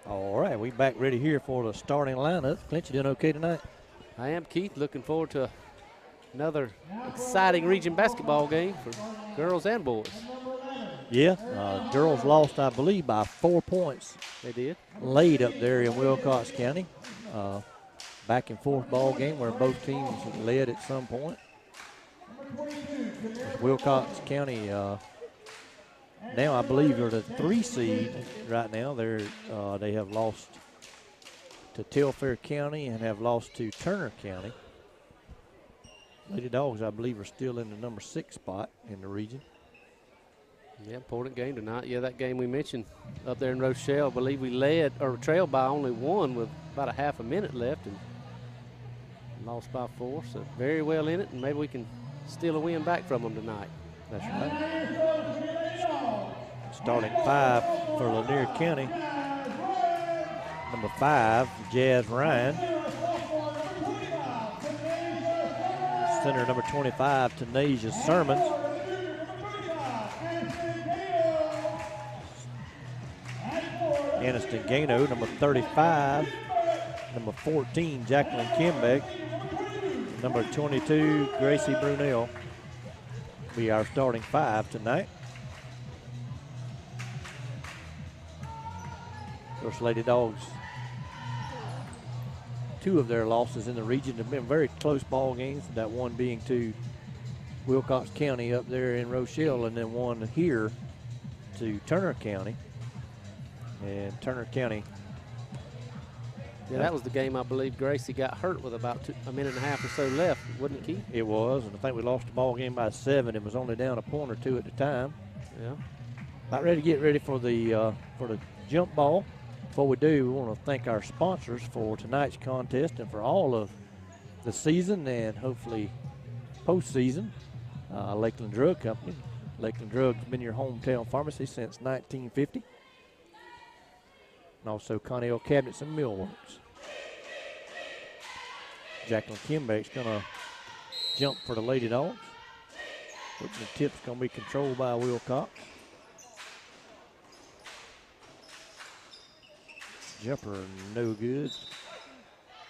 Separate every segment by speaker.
Speaker 1: All right, we back ready here for the starting lineup. Clint, you doing okay tonight?
Speaker 2: I am, Keith. Looking forward to another exciting region basketball game for girls and boys.
Speaker 1: Yeah, girls lost, I believe, by 4 points.
Speaker 2: They did.
Speaker 1: Late up there in Wilcox County. Back and forth ball game where both teams led at some point. Wilcox County now, I believe, are the 3 seed right now. They have lost to Telfair County and have lost to Turner County. Lady Dawgs, I believe, are still in the number 6 spot in the region.
Speaker 2: Yeah, important game tonight. Yeah, that game we mentioned up there in Rochelle, I believe we led or trailed by only 1 with about a half a minute left and lost by 4. So very well in it, and maybe we can steal a win back from them tonight.
Speaker 1: That's right. Starting 5 for Lanier County. Number 5, Jazz Ryan. Center number 25, Tanasia Sermons. Aniston Gano, number 35. Number 14, Jacqueline Kimbeck. Number 22, Gracie Brunel. Be our starting 5 tonight. Of course, Lady Dawgs, 2 of their losses in the region have been very close ball games, that one being to Wilcox County up there in Rochelle, and then one here to Turner County. And Turner County.
Speaker 2: Yeah, that was the game I believe Gracie got hurt with about a minute and a half or so left, wasn't it, Keith?
Speaker 1: It was, and I think we lost the ball game by 7. It was only down a point or 2 at the time.
Speaker 2: Yeah.
Speaker 1: About ready to get ready for the jump ball. Before we do, we want to thank our sponsors for tonight's contest and for all of the season and hopefully postseason. Lakeland Drug Company. Lakeland Drug's been your hometown pharmacy since 1950. And also Connell Cabinets and Millworks. Jacqueline Kimbeck's going to jump for the Lady Dogs. The tip's going to be controlled by Wilcox. Jumper no good.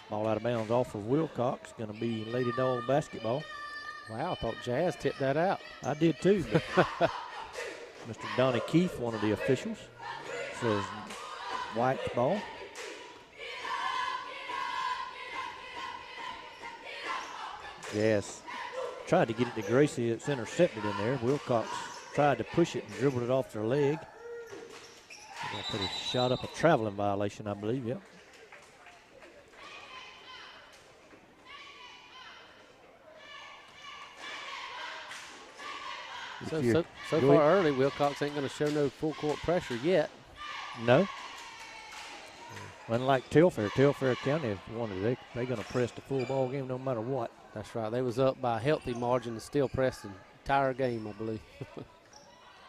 Speaker 1: Ball out of bounds off of Wilcox. Going to be Lady Dog basketball.
Speaker 2: Wow, I thought Jazz tipped that out.
Speaker 1: I did too. But Mr. Donnie Keefe, one of the officials, says White's ball. Yes. Tried to get it to Gracie. It's intercepted in there. Wilcox tried to push it and dribbled it off their leg. Put a shot up, a traveling violation, I believe, yep.
Speaker 2: So far early, Wilcox ain't going to show no full court pressure yet.
Speaker 1: No. Unlike Telfair County is one of they're going to press the full ball game no matter what.
Speaker 2: That's right. They was up by a healthy margin and still pressed the entire game, I believe.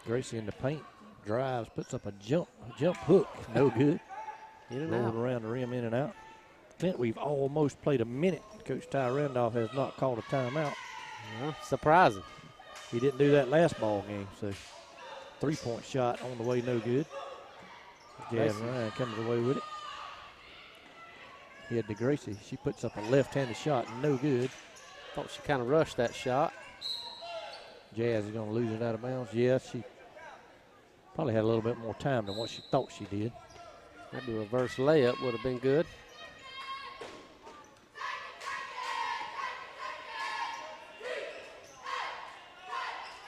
Speaker 1: Gracie in the paint. Drives, puts up a jump hook, no good.
Speaker 2: In and
Speaker 1: Rolled
Speaker 2: out.
Speaker 1: around the rim, in and out. Clint, we've almost played a minute. Coach Ty Randolph has not called a timeout.
Speaker 2: Well, surprising.
Speaker 1: He didn't do that last ball game, so 3-point shot on the way, no good. Jazz Ryan comes away with it. Head to Gracie. She puts up a left-handed shot, no good.
Speaker 2: Thought she kind of rushed that shot.
Speaker 1: Jazz is going to lose it out of bounds. Yes, she probably had a little bit more time than what she thought she did.
Speaker 2: Maybe a reverse layup would have been good.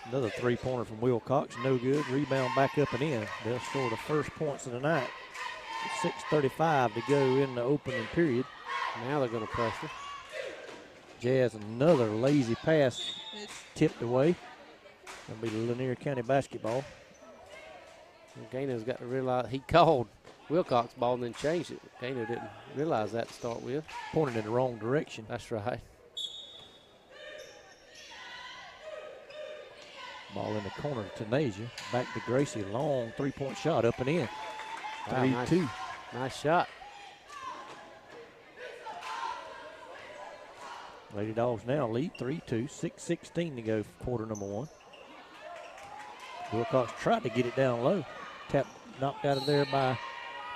Speaker 1: Another 3-pointer from Wilcox, no good. Rebound back up and in. They'll score the first points of the night. 6:35 to go in the opening period.
Speaker 2: Now they're going to pressure.
Speaker 1: Jazz, another lazy pass. It's tipped away. That'll be Lanier County basketball.
Speaker 2: Gano's got to realize he called Wilcox ball and then changed it. Gano didn't realize that to start with.
Speaker 1: Pointed in the wrong direction.
Speaker 2: That's right.
Speaker 1: Ball in the corner to Tanasia. Back to Gracie. Long 3-point shot up and in. 3-2.
Speaker 2: Nice shot.
Speaker 1: Lady Dogs now lead 3-2. 6:16 to go for quarter number 1. Wilcox tried to get it down low. Knocked out of there by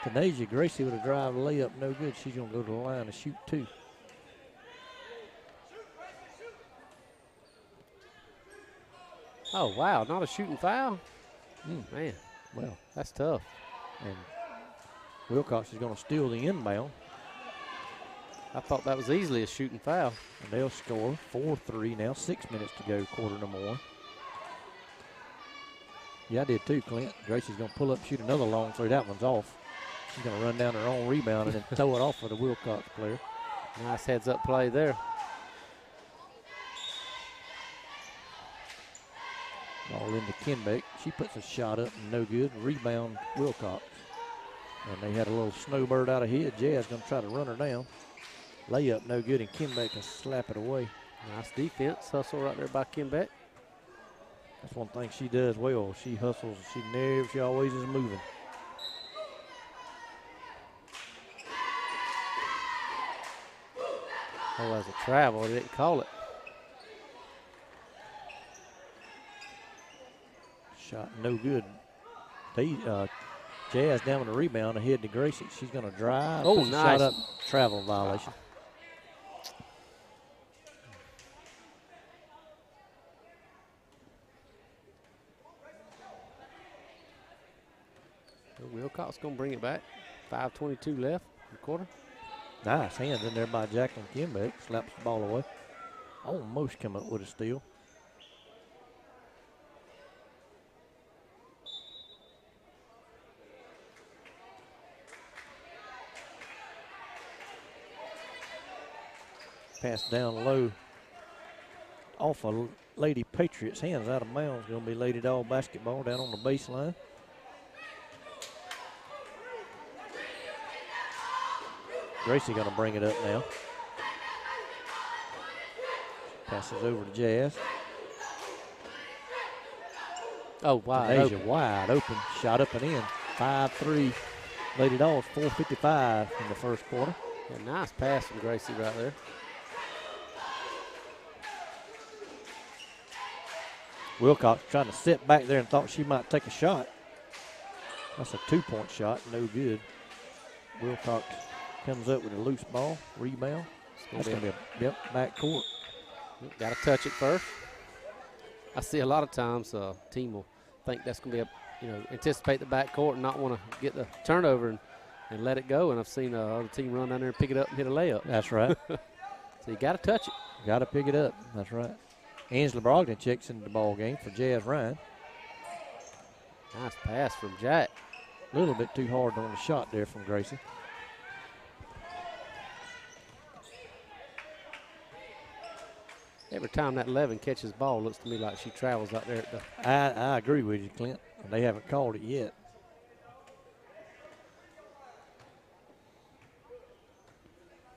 Speaker 1: Tanasia Gracie with a drive layup, no good. She's going to go to the line to shoot 2.
Speaker 2: Oh, wow, not a shooting foul? Man,
Speaker 1: Well,
Speaker 2: that's tough.
Speaker 1: and Wilcox is going to steal the inbound.
Speaker 2: I thought that was easily a shooting foul.
Speaker 1: And they'll score 4-3 now. 6 minutes to go, quarter number 1. Yeah, I did too, Clint. Gracie's going to pull up, shoot another long three. That one's off. She's going to run down her own rebound and then throw it off for the Wilcox player.
Speaker 2: Nice heads-up play there.
Speaker 1: Ball into Kinbeck. She puts a shot up and no good. Rebound Wilcox. And they had a little snowbird out ahead. Jazz going to try to run her down. Layup no good, and Kinbeck can slap it away.
Speaker 2: Nice defense. Hustle right there by Kinbeck.
Speaker 1: That's one thing she does well. She hustles. She always is moving.
Speaker 2: Oh, as a travel, they didn't call it.
Speaker 1: Shot no good. Jazz down with a rebound ahead to Gracie. She's going to drive.
Speaker 2: Oh,
Speaker 1: puts a
Speaker 2: nice.
Speaker 1: Shot up. Travel violation.
Speaker 2: Wilcox going to bring it back. 5:22 left in the quarter.
Speaker 1: Nice hands in there by Jacqueline Kinbeck. Slaps the ball away. Almost come up with a steal. Pass down low off a Lady Patriots' hands, out of bounds. Going to be Lady Dog basketball down on the baseline. Gracie going to bring it up now. Passes over to Jazz.
Speaker 2: Oh, wide
Speaker 1: Asia
Speaker 2: open.
Speaker 1: wide open. Shot up and in. 5-3. Lady Dogs 4:55 in the first quarter.
Speaker 2: Yeah, nice pass from Gracie right there.
Speaker 1: Wilcox trying to sit back there and thought she might take a shot. That's a 2-point shot. No good. Wilcox comes up with a loose ball. Rebound. That's going to be a back court.
Speaker 2: Got to touch it first. I see a lot of times a team will think that's going to be anticipate the back court and not want to get the turnover and let it go. And I've seen other team run down there and pick it up and hit a layup.
Speaker 1: That's right.
Speaker 2: So you got to touch it.
Speaker 1: Got to pick it up. That's right. Angela Brogdon checks into the ball game for Jazz Ryan.
Speaker 2: Nice pass from Jack.
Speaker 1: A little bit too hard on the shot there from Gracie.
Speaker 2: Every time that 11 catches ball, looks to me like she travels out there at the.
Speaker 1: I agree with you, Clint. They haven't called it yet.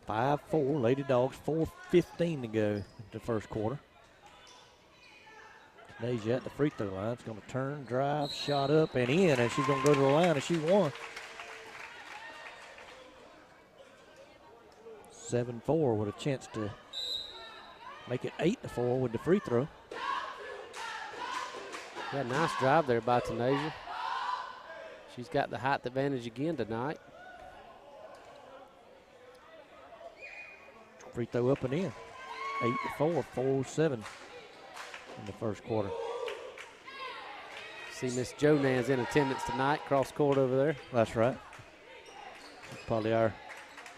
Speaker 1: (5-4) Lady Dogs. 4:15 to go in the first quarter. Nasia at the free throw line. It's going to turn, drive, shot up and in, and she's going to go to the line and shoot one. 7-4 with a chance to make it 8-4 with the free throw.
Speaker 2: Yeah, nice drive there by Tanasia. She's got the height advantage again tonight.
Speaker 1: Free throw up and in. 8-4, 4-7 in the first quarter.
Speaker 2: See Miss Jonan's in attendance tonight, cross court over there.
Speaker 1: That's right. She's probably our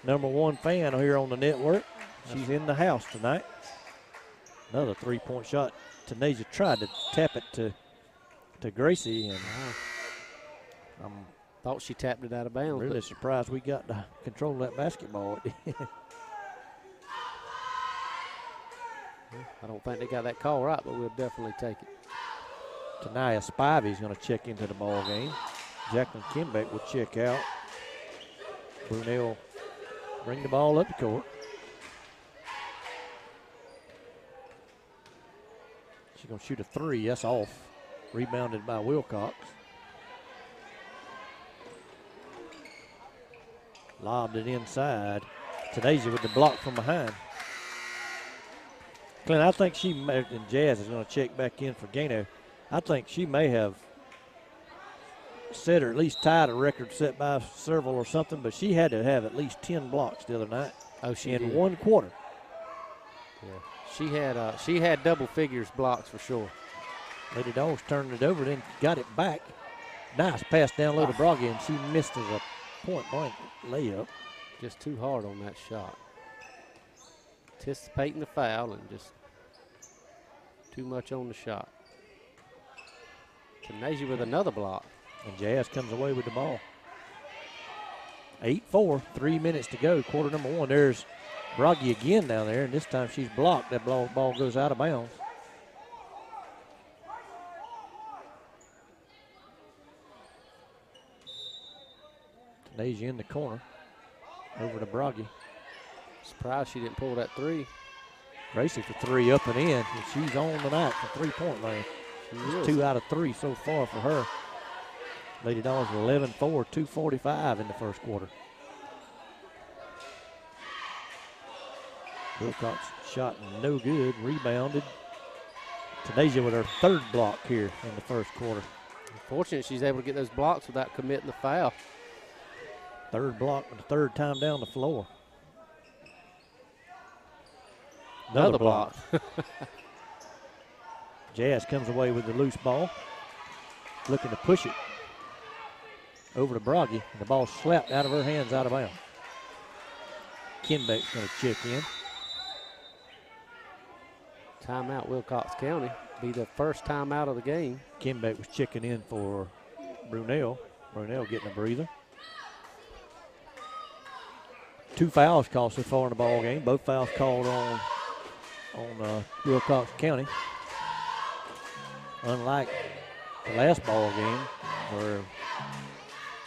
Speaker 1: #1 fan here on the network. She's in the house tonight. Another 3-point shot. Tanasia tried to tap it to Gracie, and I'm
Speaker 2: thought she tapped it out of bounds.
Speaker 1: really surprised we got to control that basketball.
Speaker 2: I don't think they got that call right, but we'll definitely take it.
Speaker 1: Tania Spivey's going to check into the ball game. Jacqueline Kinbeck will check out. Brunel bring the ball up the court. She's going to shoot a 3. That's off. Rebounded by Wilcox. Lobbed it inside. Tanasia with the block from behind. Clint, I think she may, and Jazz is going to check back in for Gano. I think she may have set or at least tied a record set by several or something, but she had to have at least 10 blocks the other night.
Speaker 2: Oh, she
Speaker 1: in
Speaker 2: did.
Speaker 1: 1 quarter.
Speaker 2: Yeah, she had double figures blocks for sure.
Speaker 1: Lady Dawgs turned it over, then got it back. Nice pass down low to Broggy, and she missed as a point-blank layup.
Speaker 2: Just too hard on that shot. Anticipating the foul and just too much on the shot. Kanasia with another block.
Speaker 1: And Jazz comes away with the ball. 8-4, 3 minutes to go, quarter number 1. There's Broggy again down there, and this time she's blocked. That ball goes out of bounds. Kanasia in the corner. Over to Broggy.
Speaker 2: Surprised she didn't pull that 3.
Speaker 1: Gracie for 3 up and in, and she's on tonight from 3-point range. 2 out of 3 so far for her. Lady Dawgs 11-4, 2:45 in the first quarter. Wilcox shot no good, rebounded. Kanasia with her 3rd block here in the first quarter.
Speaker 2: Unfortunately, she's able to get those blocks without committing the foul.
Speaker 1: 3rd block and the 3rd time down the floor. Another block. Jazz comes away with the loose ball. Looking to push it over to Broggy. And the ball slapped out of her hands, out of bounds. Kinbeck's going to check in.
Speaker 2: Timeout, Wilcox County. Be the first timeout of the game.
Speaker 1: Kinbeck was checking in for Brunel. Brunel getting a breather. 2 fouls called so far in the ball game. Both fouls called on Wilcox County. Unlike the last ball game where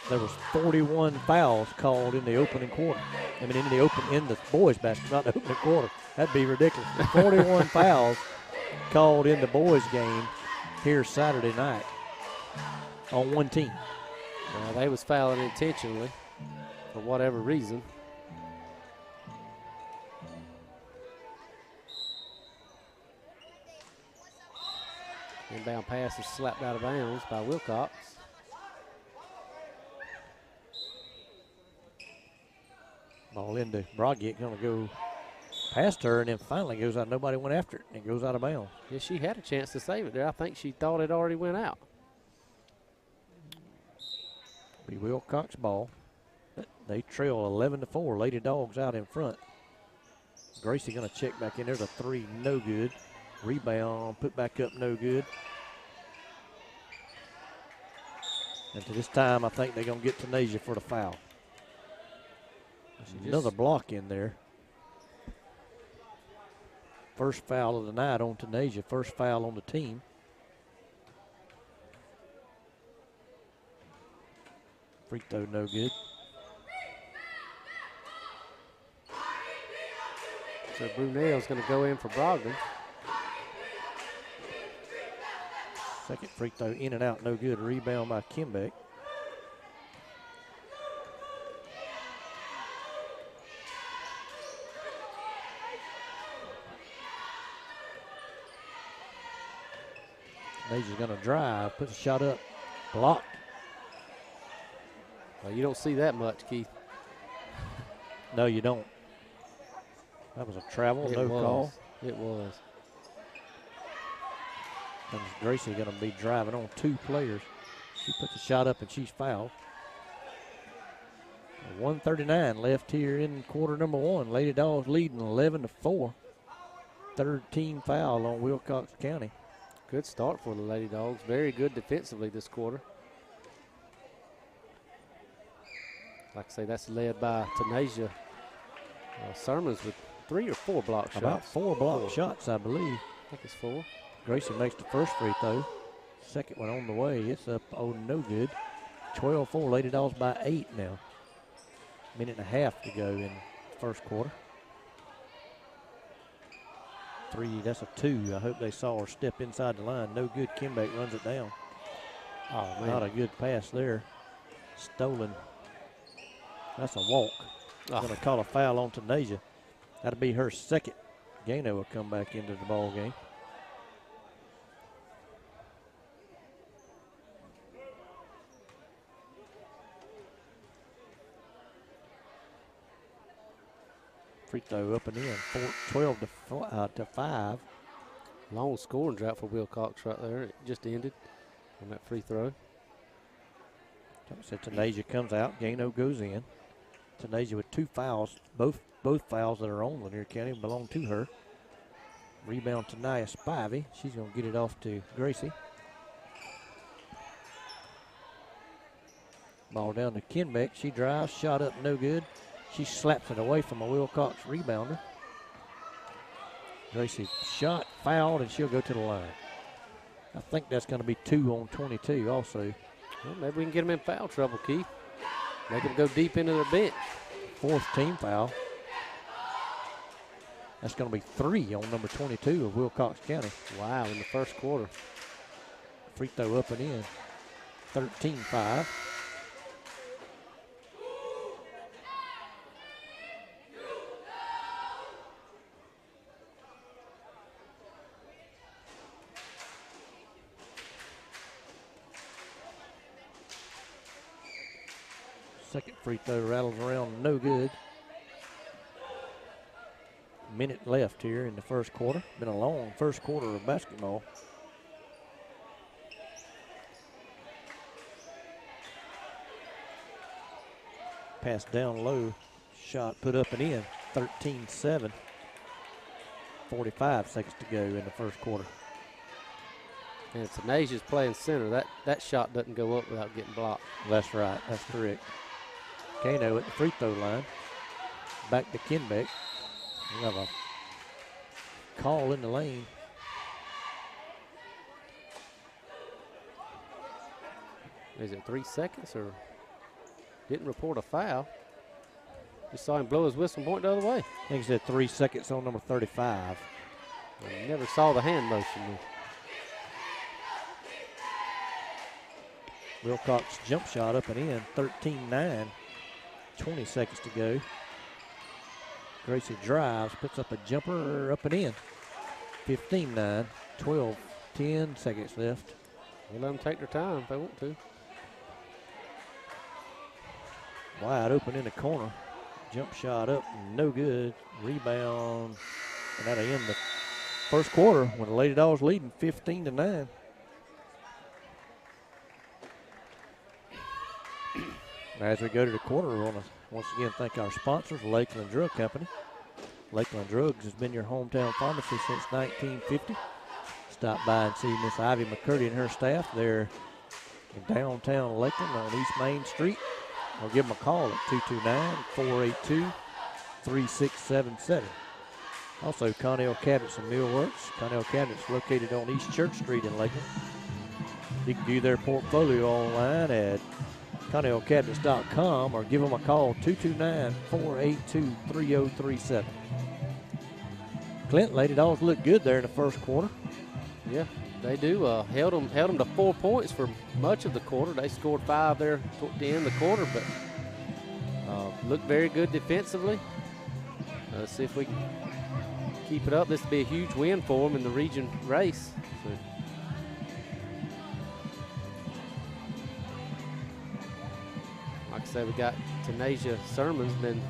Speaker 1: there was 41 fouls called in the opening quarter. I mean, in the boys' basketball, not the opening quarter. That'd be ridiculous. 41 fouls called in the boys' game here Saturday night on one team.
Speaker 2: Well, they was fouling intentionally for whatever reason. Inbound pass is slapped out of bounds by Wilcox.
Speaker 1: Ball into Broggy, going to go past her, and then finally goes out. Nobody went after it, and it goes out of bounds.
Speaker 2: Yeah, she had a chance to save it there. I think she thought it already went out.
Speaker 1: Be Wilcox ball. They trail 11-4. Lady Dawgs out in front. Gracie going to check back in. There's a 3, no good. Rebound, put back up, no good. And to this time, I think they're going to get Kanasia for the foul. Another block in there. First foul of the night on Kanasia. First foul on the team. Free throw, no good.
Speaker 2: So Brunel's going to go in for Brogdon.
Speaker 1: Second free throw in and out, no good. Rebound by Kinbeck. Kanasia's going to drive, put the shot up, blocked.
Speaker 2: Well, you don't see that much, Keith.
Speaker 1: No, you don't. That was a travel, no call.
Speaker 2: It was.
Speaker 1: And Gracie going to be driving on 2 players. She puts the shot up and she's fouled. 1:39 left here in quarter number 1. Lady Dawgs leading 11-4. 3rd team foul on Wilcox County.
Speaker 2: Good start for the Lady Dawgs. Very good defensively this quarter. Like I say, that's led by Tanasia Sermons with 3 or 4 block shots.
Speaker 1: About 4 block shots, I believe.
Speaker 2: I think it's 4.
Speaker 1: Gracie makes the first free throw. Second one on the way. It's up, no good. 12-4, Lady Dawgs by 8 now. Minute and a half to go in the first quarter. 3, that's a 2. I hope they saw her step inside the line. No good. Kinbeck runs it down.
Speaker 2: Oh, man.
Speaker 1: Not a good pass there. Stolen. That's a walk. Going to call a foul on Tanasia. That'll be her second. Gano will come back into the ball game. Free throw up and in, 12 to 5.
Speaker 2: Long scoring drought for Wilcox right there. It just ended on that free throw.
Speaker 1: So Tanasia comes out, Gano goes in. Tanasia with 2 fouls, both fouls that are on Lanier County belong to her. Rebound to Nia Spivey. She's going to get it off to Gracie. Ball down to Kenbeck. She drives, shot up, no good. She slaps it away from a Wilcox rebounder. Gracie shot, fouled, and she'll go to the line. I think that's going to be 2 on 22 also.
Speaker 2: Well, maybe we can get them in foul trouble, Keith. Make them go deep into their bench.
Speaker 1: 4th team foul. That's going to be 3 on number 22 of Wilcox County.
Speaker 2: Wow, in the first quarter.
Speaker 1: Free throw up and in. 13-5. Second free throw rattles around, no good. Minute left here in the first quarter. Been a long first quarter of basketball. Pass down low, shot put up and in, 13-7. 45 seconds to go in the first quarter.
Speaker 2: And if Tanasia's playing center, that shot doesn't go up without getting blocked.
Speaker 1: That's right, that's correct. Kano at the free throw line. Back to Kenbeck. We have a call in the lane.
Speaker 2: Is it 3 seconds or didn't report a foul? Just saw him blow his whistle and point the other way.
Speaker 1: I think he said 3 seconds on number 35.
Speaker 2: I never saw the hand motion.
Speaker 1: Wilcox jump shot up and in, 13-9. 20 seconds to go. Gracie drives, puts up a jumper up and in. 15-9, 10 seconds left.
Speaker 2: We'll let them take their time if they want to.
Speaker 1: Wide open in the corner. Jump shot up, no good. Rebound, and that'll end the first quarter when the Lady Dogs leading 15-9. As we go to the quarter, we want to once again thank our sponsors, Lakeland Drug Company. Lakeland Drugs has been your hometown pharmacy since 1950. Stop by and see Miss Ivy McCurdy and her staff there in downtown Lakeland on East Main Street. Or give them a call at 229-482-3677. Also, Connell Cabinets and Millworks. Connell Cabinets located on East Church Street in Lakeland. You can view their portfolio online at ConnellCabinets.com or give them a call 229-482-3037. Clint, Lady Dogs look good there in the first quarter.
Speaker 2: Yeah, they do. Held them to 4 points for much of the quarter. They scored 5 there toward the end of the quarter, but looked very good defensively. Let's see if we can keep it up. This will be a huge win for them in the region race. So. Like I said, we got Tanasia Sermon's been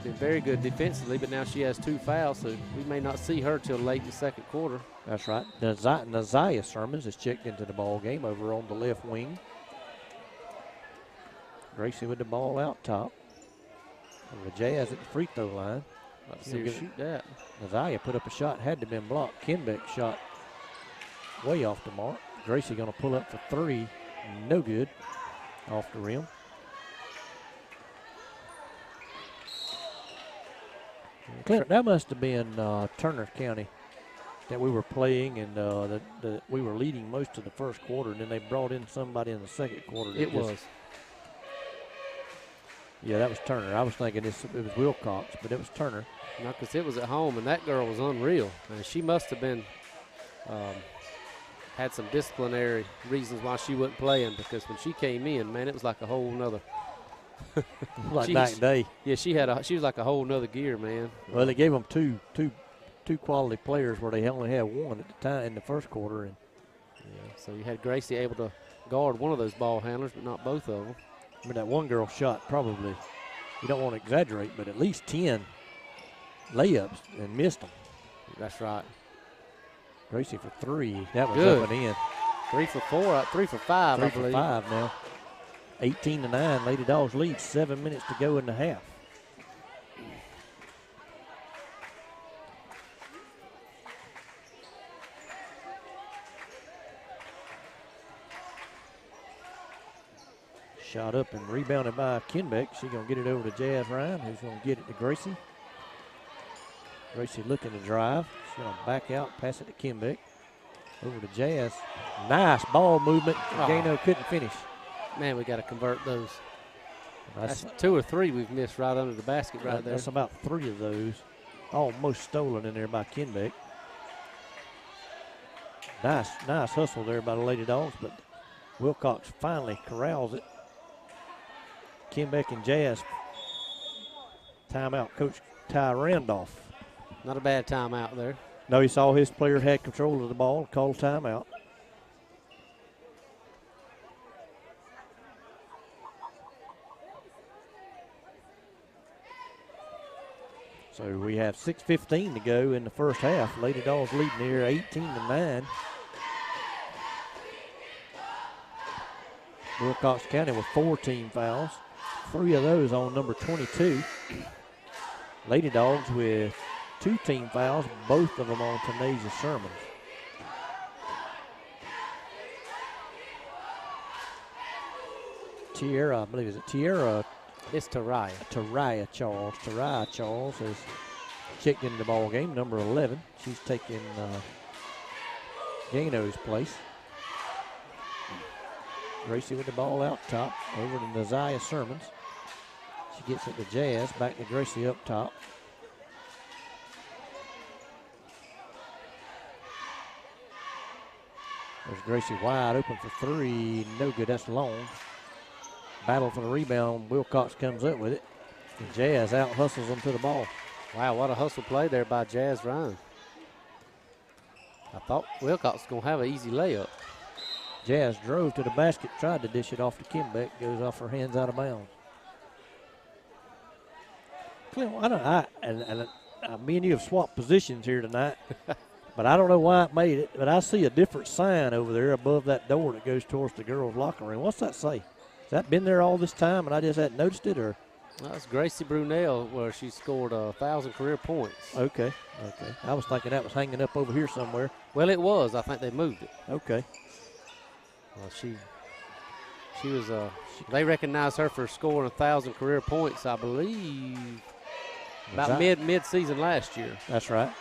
Speaker 2: very good defensively, but now she has 2 fouls, so we may not see her till late in the second quarter.
Speaker 1: That's right. Naziah Sermons is checked into the ball game over on the left wing. Gracie with the ball out top. And the Jazz at the free throw line.
Speaker 2: Let's see her shoot that.
Speaker 1: Naziah put up a shot, had to have been blocked. Kenbeck shot way off the mark. Gracie going to pull up for 3. No good. Off the rim. Clint, that must have been Turner County that we were playing, and we were leading most of the first quarter, and then they brought in somebody in the second quarter.
Speaker 2: It was.
Speaker 1: Yeah, that was Turner. I was thinking it was Wilcox, but it was Turner.
Speaker 2: No, because it was at home, and that girl was unreal. And she must have been had some disciplinary reasons why she wasn't playing, because when she came in, man, it was like a whole nother.
Speaker 1: Like night and day.
Speaker 2: Yeah, she was like a whole nother gear, man.
Speaker 1: Well, they gave them two quality players where they only had one at the time in the first quarter, and
Speaker 2: yeah, so you had Gracie able to guard one of those ball handlers, but not both of them.
Speaker 1: I mean, that one girl shot probably you don't want to exaggerate, but at least 10 layups and missed them.
Speaker 2: That's right.
Speaker 1: Gracie for 3. That was
Speaker 2: Good.
Speaker 1: up and in.
Speaker 2: 3 for 4, 3 for 5,
Speaker 1: 3
Speaker 2: I
Speaker 1: for
Speaker 2: believe.
Speaker 1: 5 now. 18-9. Lady Dogs lead. 7 minutes to go in the half. Shot up and rebounded by Kenbeck. She's going to get it over to Jazz Ryan, who's going to get it to Gracie. Gracie looking to drive. She's going to back out, pass it to Kenbeck. Over to Jazz. Nice ball movement. Gano couldn't finish.
Speaker 2: Man, we got to convert those.
Speaker 1: That's
Speaker 2: 2 or 3 we've missed right under the basket right there.
Speaker 1: That's about 3 of those. Almost stolen in there by Kenbeck. Nice hustle there by the Lady Dogs, but Wilcox finally corrals it. Kenbeck and Jazz. Timeout, Coach Ty Randolph.
Speaker 2: Not a bad timeout there.
Speaker 1: No, he saw his player had control of the ball, called timeout. So we have 6:15 to go in the first half. Lady Dogs leading here 18-9. Wilcox County with 4 team fouls. 3 of those on number 22. Lady Dogs with 2 team fouls, both of them on Tanasia Sermons. Tierra, I believe, is it Tierra?
Speaker 2: It's Taraya.
Speaker 1: Taraya Charles. Taraya Charles has checked into the ball game, number 11. She's taking Gano's place. Gracie with the ball out top, over to Naziah Sermons. She gets it to Jazz, back to Gracie up top. There's Gracie wide open for 3. No good, that's long. Battle for the rebound. Wilcox comes up with it. And Jazz out hustles them to the ball.
Speaker 2: Wow, what a hustle play there by Jazz Ryan. I thought Wilcox was going to have an easy layup.
Speaker 1: Jazz drove to the basket, tried to dish it off to Kenbeck. Goes off her hands out of bounds. Clint, me and you have swapped positions here tonight. But I don't know why it made it. But I see a different sign over there above that door that goes towards the girls' locker room. What's that say? Has that been there all this time and I just hadn't noticed it? Or
Speaker 2: That's Gracie Brunel, where she scored 1,000 career points.
Speaker 1: Okay. I was thinking that was hanging up over here somewhere.
Speaker 2: Well, it was. I think they moved it.
Speaker 1: Okay.
Speaker 2: Well, she was. They recognized her for scoring 1,000 career points, I believe, about mid-season last year.
Speaker 1: That's right.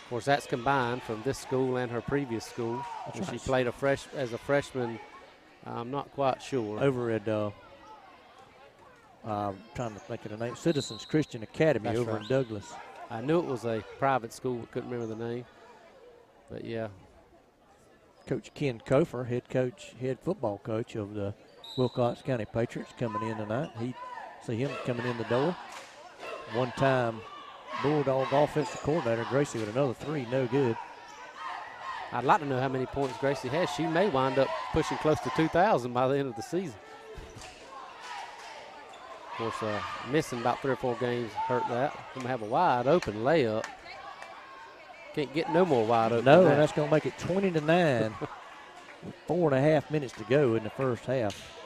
Speaker 2: Of course, that's combined from this school and her previous school.
Speaker 1: That's right.
Speaker 2: She played as a freshman. I'm not quite sure.
Speaker 1: Over at, trying to think of the name, Citizens Christian Academy. That's over right. In Douglas.
Speaker 2: I knew it was a private school, but couldn't remember the name. But yeah.
Speaker 1: Coach Ken Kofer, head football coach of the Wilcox County Patriots, coming in tonight. See him coming in the door. One-time Bulldog offensive coordinator, Gracie with another 3, no good.
Speaker 2: I'd like to know how many points Gracie has. She may wind up pushing close to 2,000 by the end of the season. Of course, missing about 3 or 4 games hurt that. Going to have a wide open layup. Can't get no more wide open.
Speaker 1: No, and that's going to make it 20-9 with 4.5 minutes to go in the first half.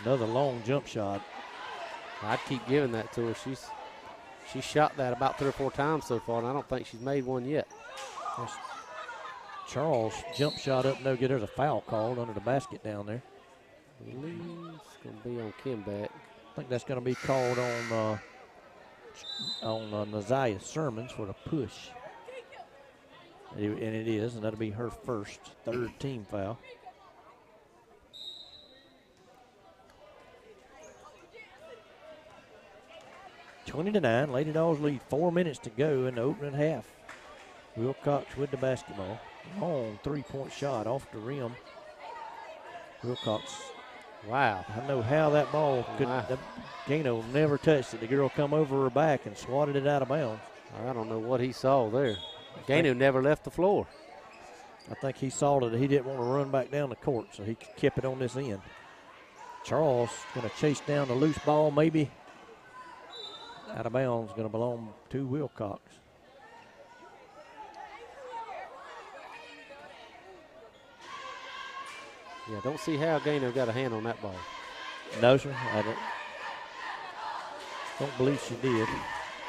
Speaker 1: Another long jump shot.
Speaker 2: I'd keep giving that to her. She shot that about 3 or 4 times so far, and I don't think she's made one yet.
Speaker 1: There's Charles jump shot up, no good. There's a foul called under the basket down there.
Speaker 2: I believe it's going to be on Kenbeck.
Speaker 1: I think that's going to be called on Naziah Sermons for the push. And it is, and that'll be her first, 3rd team foul. (20-9). Lady Dogs lead. 4 minutes to go in the opening half. Wilcox with the basketball. Long 3-point shot off the rim. Wilcox
Speaker 2: Wow.
Speaker 1: I know how that ball could.
Speaker 2: Wow.
Speaker 1: Gano never touched it. The girl come over her back and swatted it out of bounds.
Speaker 2: I don't know what he saw there. Gano never left the floor.
Speaker 1: I think he saw that he didn't want to run back down the court, so he kept it on this end. Charles going to chase down the loose ball, maybe. Out of bounds, going to belong to Wilcox.
Speaker 2: Yeah, don't see how Gano got a hand on that ball.
Speaker 1: No, sir. I don't believe she did.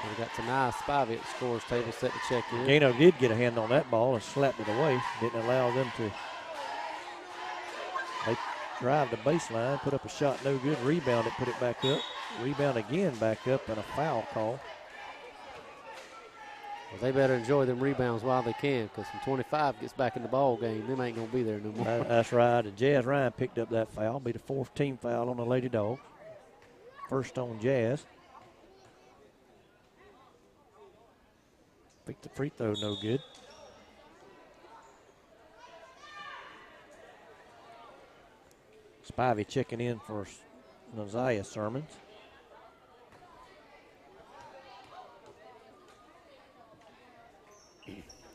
Speaker 2: We got Tanai Spivey at the scores table set to check in.
Speaker 1: Gano did get a hand on that ball and slapped it away. Didn't allow them to. They drive the baseline, put up a shot, no good. Rebound it, put it back up. Rebound again, back up, and a foul call.
Speaker 2: Well, they better enjoy them rebounds while they can, because when 25 gets back in the ball game, them ain't going to be there no more.
Speaker 1: That's right. And Jazz Ryan picked up that foul. Be the 4th team foul on the Lady Dogs. First on Jazz. Think the free throw no good. Spivey checking in for Naziah Sermons.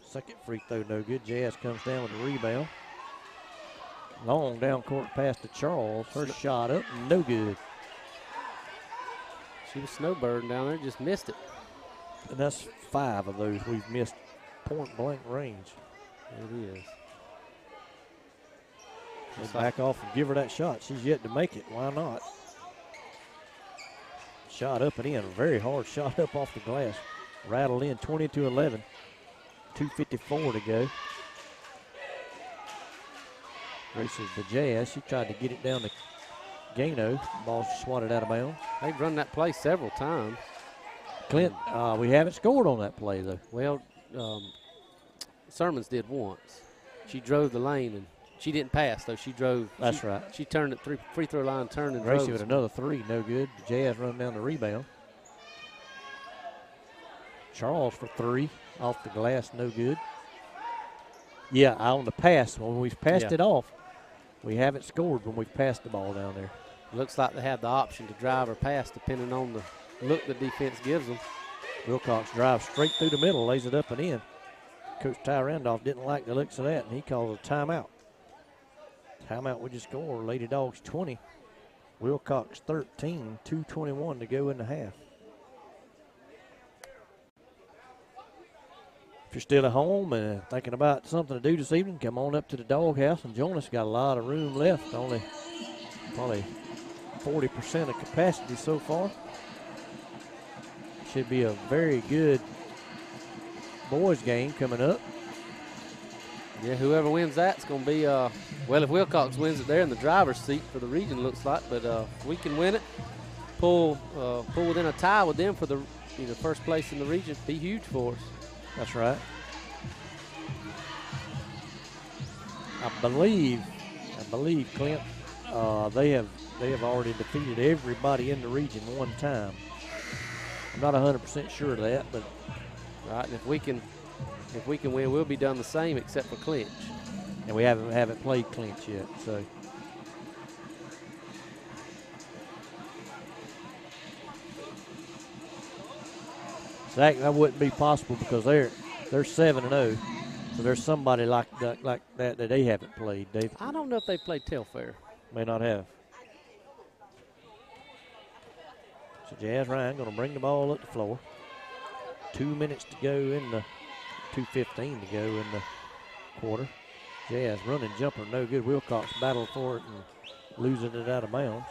Speaker 1: Second free throw no good. Jazz comes down with a rebound. Long down court pass to Charles. Her shot up, no good.
Speaker 2: She was snowbirding down there, just missed it.
Speaker 1: And that's 5 of those we've missed point blank range.
Speaker 2: It is.
Speaker 1: They back off and give her that shot. She's yet to make it. Why not? Shot up and in. Very hard shot up off the glass. Rattled in 20-11. 2:54 to go. Races the Jazz. She tried to get it down to Gano. Ball swatted out of bounds.
Speaker 2: They've run that play several times.
Speaker 1: Clint, we haven't scored on that play, though.
Speaker 2: Well, Sermons did once. She drove the lane, and she didn't pass, though. She drove.
Speaker 1: That's right.
Speaker 2: She turned it free throw line, turned and
Speaker 1: Gracie
Speaker 2: drove.
Speaker 1: with another 3, no good. The Jazz run down the rebound. Charles for 3, off the glass, no good. Yeah, on the pass, when we've passed it off, we haven't scored when we've passed the ball down there.
Speaker 2: Looks like they have the option to drive or pass depending on the look the defense gives them.
Speaker 1: Wilcox drives straight through the middle, lays it up and in. Coach Ty Randolph didn't like the looks of that, and he calls a timeout. Timeout with your score, Lady Dogs 20. Wilcox 13, 2:21 to go in the half. If you're still at home and thinking about something to do this evening, come on up to the Doghouse and join us. Got a lot of room left, only probably 40% of capacity so far. Should be a very good boys game coming up.
Speaker 2: Yeah, whoever wins that's going to be, well, if Wilcox wins it, they're in the driver's seat for the region, looks like. But if we can win it, pull within a tie with them for the first place in the region, be huge for us.
Speaker 1: That's right. I believe, Clint, they have already defeated everybody in the region one time. I'm not 100% sure of that, but
Speaker 2: right. And if we can win, we'll be done the same except for clinch.
Speaker 1: And we haven't played clinch yet, so. Zach, that wouldn't be possible because they're 7-0. So there's somebody like that they haven't played, Dave.
Speaker 2: I don't know if they played Telfair.
Speaker 1: May not have. So Jazz Ryan going to bring the ball up the floor. 2 minutes to go in the 2:15 to go in the quarter. Jazz running jumper, no good. Wilcox battled for it and losing it out of bounds.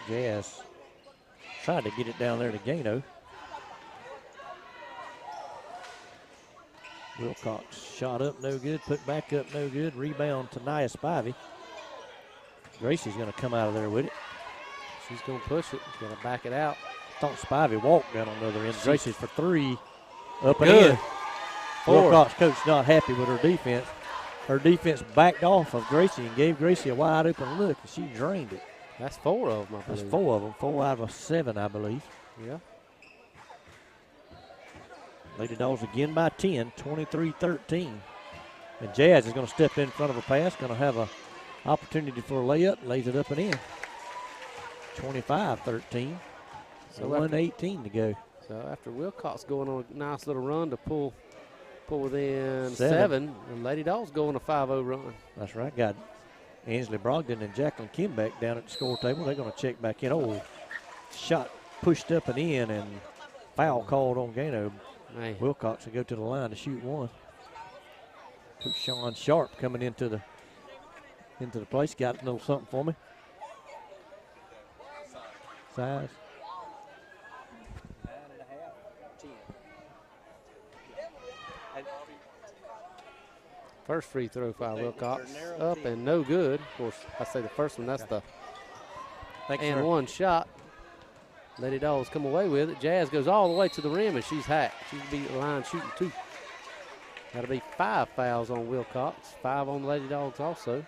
Speaker 1: Jazz tried to get it down there to Gano. Wilcox shot up, no good. Put back up, no good. Rebound to Nia Spivey. Gracie's going to come out of there with it.
Speaker 2: She's going to push it. She's going to back it out.
Speaker 1: Thought Spivey walked down on the other end. Gracie's for 3. Up and
Speaker 2: Good.
Speaker 1: in. Wilcox coach not happy with her defense. Her defense backed off of Gracie and gave Gracie a wide open look, and she drained it.
Speaker 2: That's 4 of them, I believe.
Speaker 1: That's 4 of them. 4 out of 7, I believe.
Speaker 2: Yeah.
Speaker 1: Lady Dogs again by 10, 23-13. And Jazz is going to step in front of a pass, going to have an opportunity for a layup, lays it up and in. 25-13, so 1:18 to go.
Speaker 2: So after Wilcox going on a nice little run to pull within 7, the Lady Dogs go on a 5-0 run.
Speaker 1: That's right. Got Ansley Brogdon and Jacqueline Kimbeck down at the score table. They're going to check back in. Oh, shot pushed up and in, and foul called on Gano.
Speaker 2: Man.
Speaker 1: Wilcox will go to the line to shoot one. Put Sean Sharp coming into the place. Got a little something for me. Size.
Speaker 3: 9.5, 10.
Speaker 2: First free throw by Wilcox. Up and no good. Of course, I say the first one, that's the and one shot. Lady Dogs come away with it. Jazz goes all the way to the rim, and she's hacked. She's beat the line shooting 2. That'll be 5 fouls on Wilcox, 5 on the Lady Dogs also.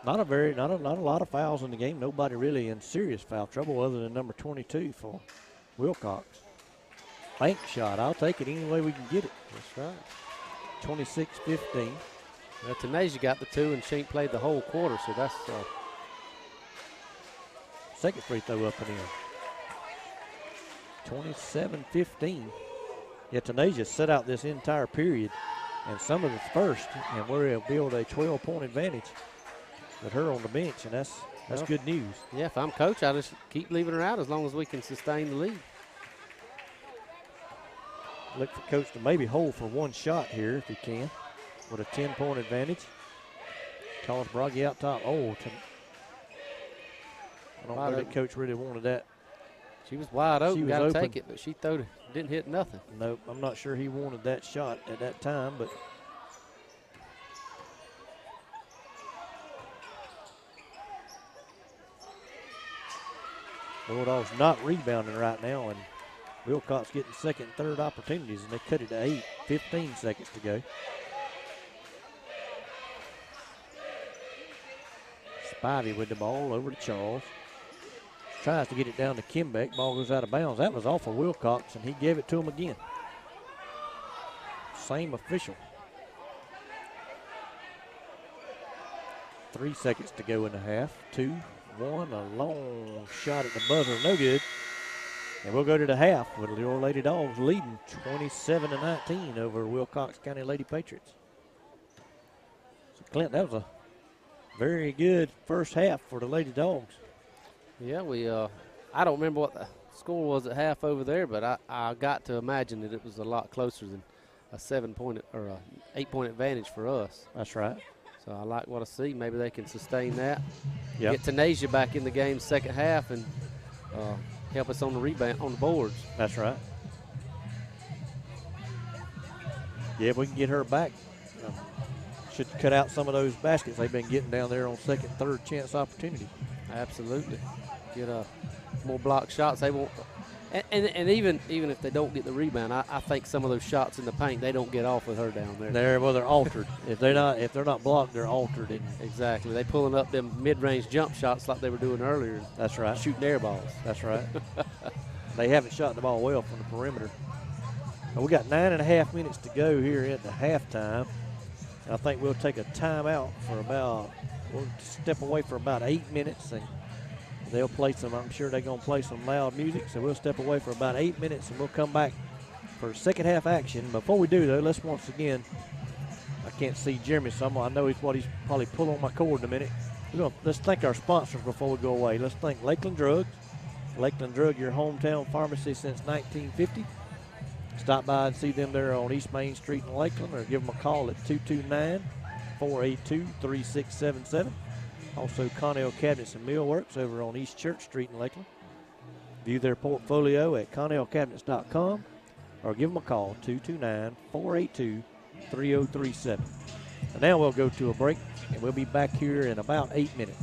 Speaker 1: Not a lot of fouls in the game. Nobody really in serious foul trouble other than number 22 for Wilcox. Bank shot. I'll take it any way we can get it.
Speaker 2: That's right.
Speaker 1: 26-15.
Speaker 2: Well, Tanasia got the 2, and she ain't played the whole quarter, so that's
Speaker 1: second free throw up and in. 27-15. Yeah, Tanasia set out this entire period and some of the first, and we're able to build a 12-point advantage with her on the bench, and that's good news.
Speaker 2: Yeah, if I'm coach, I just keep leaving her out as long as we can sustain the lead.
Speaker 1: Look for coach to maybe hold for one shot here if he can with a 10-point advantage. Toss Broggy out top. Oh, I don't know that coach really wanted that.
Speaker 2: She was wide open, got to take
Speaker 1: open.
Speaker 2: it, but she throwed it, didn't hit nothing.
Speaker 1: Nope, I'm not sure he wanted that shot at that time, but Bulldogs not rebounding right now, and Wilcox getting second and third opportunities, and they cut it to 8, 15 seconds to go. Spivey with the ball over to Charles. Tries to get it down to Kimbeck. Ball goes out of bounds. That was off of Wilcox, and he gave it to him again. Same official. 3 seconds to go in the half. 2, 1, a long shot at the buzzer, no good. And we'll go to the half with the Old Lady Dogs leading 27-19 over Wilcox County Lady Patriots. So Clint, that was a very good first half for the Lady Dogs.
Speaker 2: Yeah, I don't remember what the score was at half over there, but I got to imagine that it was a lot closer than a 7-point or a 8-point advantage for us.
Speaker 1: That's right.
Speaker 2: So I like what I see. Maybe they can sustain that.
Speaker 1: Yep.
Speaker 2: Get Tanasia back in the game second half and help us on the rebound, on the boards.
Speaker 1: That's right. Yeah, if we can get her back, should cut out some of those baskets they've been getting down there on second, third chance opportunity.
Speaker 2: Absolutely. Get more block shots. They won't. And even if they don't get the rebound, I think some of those shots in the paint, they don't get off with her down there.
Speaker 1: They're altered. if they're not blocked, they're altered.
Speaker 2: Exactly. They pulling up them mid-range jump shots like they were doing earlier.
Speaker 1: That's right.
Speaker 2: Shooting air balls.
Speaker 1: That's right. They haven't shot the ball well from the perimeter. And we got 9.5 minutes to go here at the halftime. And I think we'll take a timeout we'll step away for about 8 minutes, and they'll play I'm sure they're going to play some loud music, so we'll step away for about 8 minutes, and we'll come back for second half action. Before we do, though, let's once again, I can't see Jeremy, so I know he's probably pull on my cord in a minute. Let's thank our sponsors before we go away. Let's thank Lakeland Drugs. Lakeland Drug, your hometown pharmacy since 1950. Stop by and see them there on East Main Street in Lakeland, or give them a call at 229-482-3677. Also, Connell Cabinets and Millworks over on East Church Street in Lakeland. View their portfolio at connellcabinets.com or give them a call, 229-482-3037. And now we'll go to a break, and we'll be back here in about 8 minutes.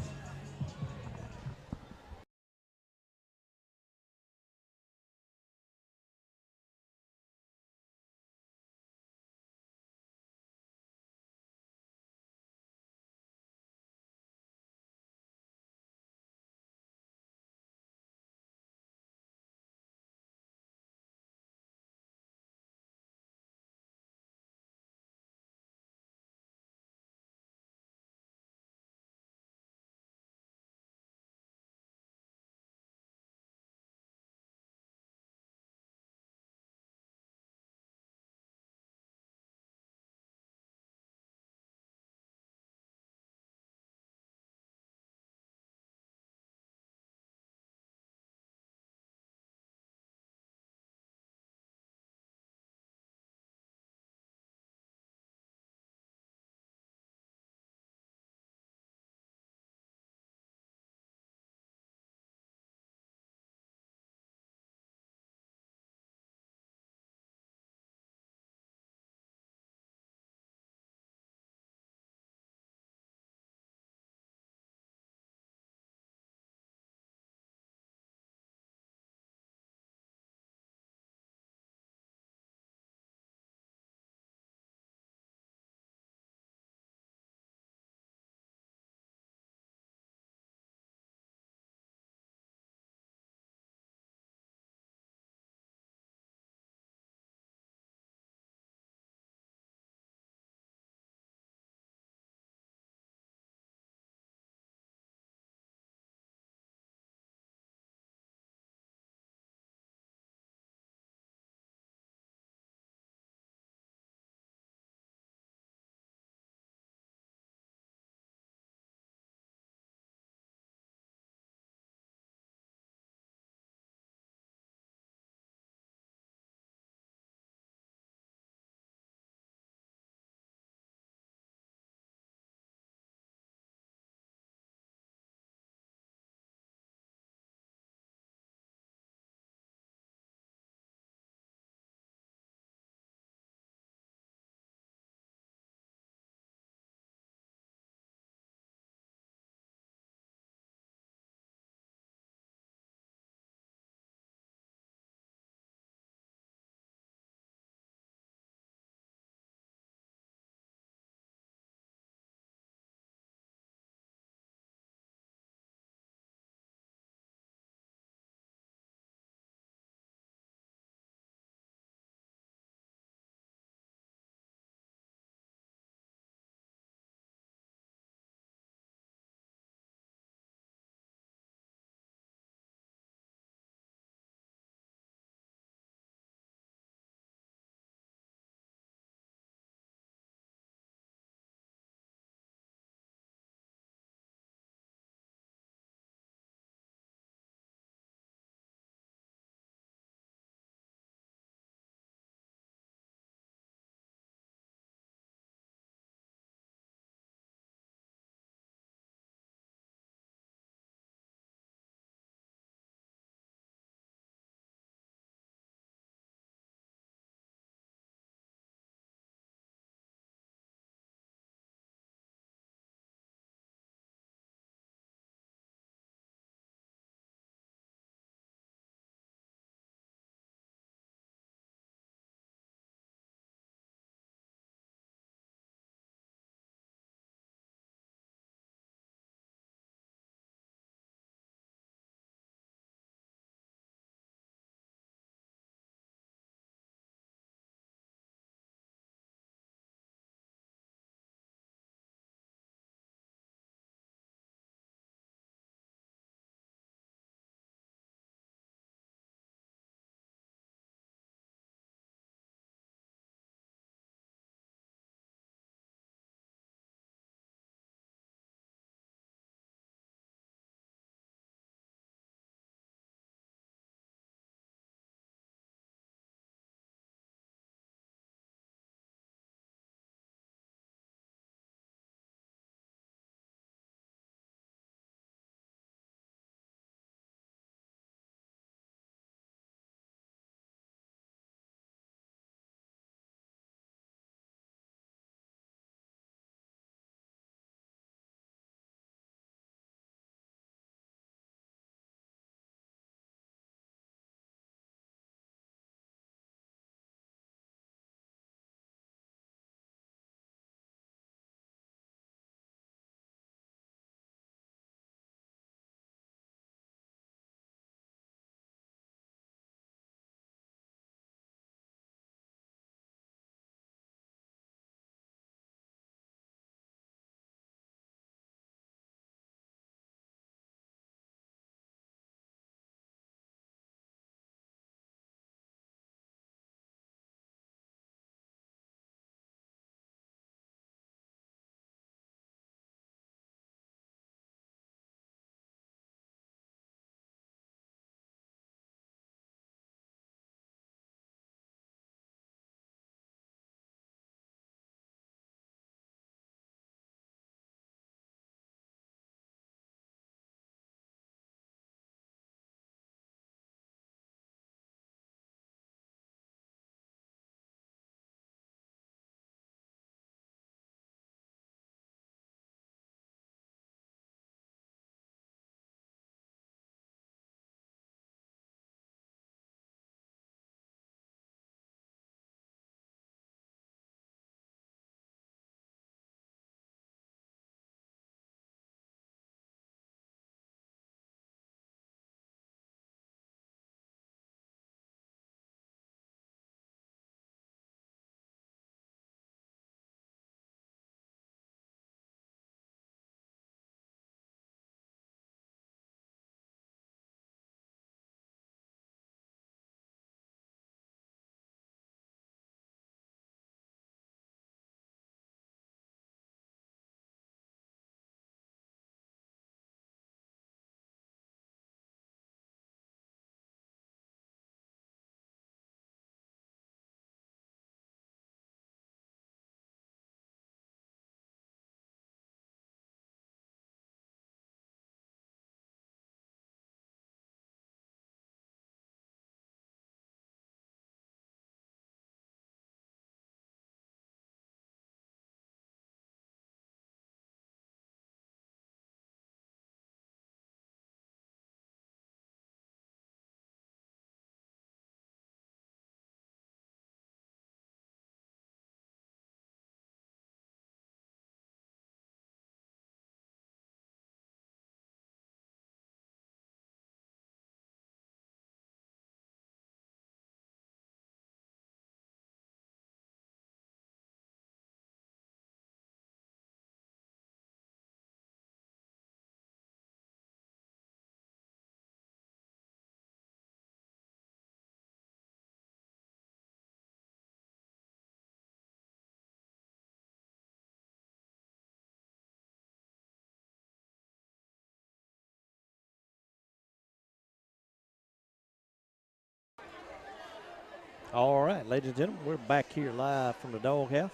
Speaker 1: All right, ladies and gentlemen, we're back here live from the Doghouse.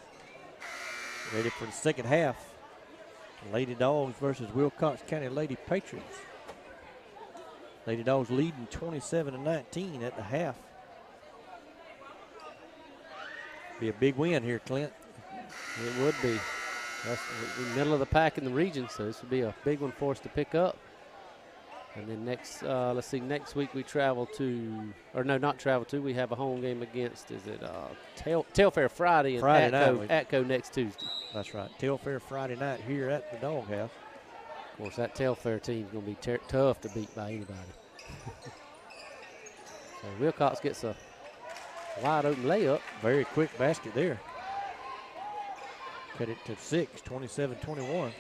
Speaker 1: Ready for the second half. Lady Dogs versus Wilcox County Lady Patriots. Lady Dogs leading 27-19 at the half. Be a big win here, Clint.
Speaker 2: It would be. That's the middle of the pack in the region, so this would be a big one for us to pick up. And then next, let's see, next week we travel to, or no, not travel to, we have a home game against, is it Tailfair Friday and Atco next Tuesday.
Speaker 1: That's right, Tailfair Friday night here at the Doghouse.
Speaker 2: Of course, that Tailfair team's going to be tough to beat by anybody. So Wilcox gets a wide open layup.
Speaker 1: Very quick basket there. Cut it to 6, 27-21.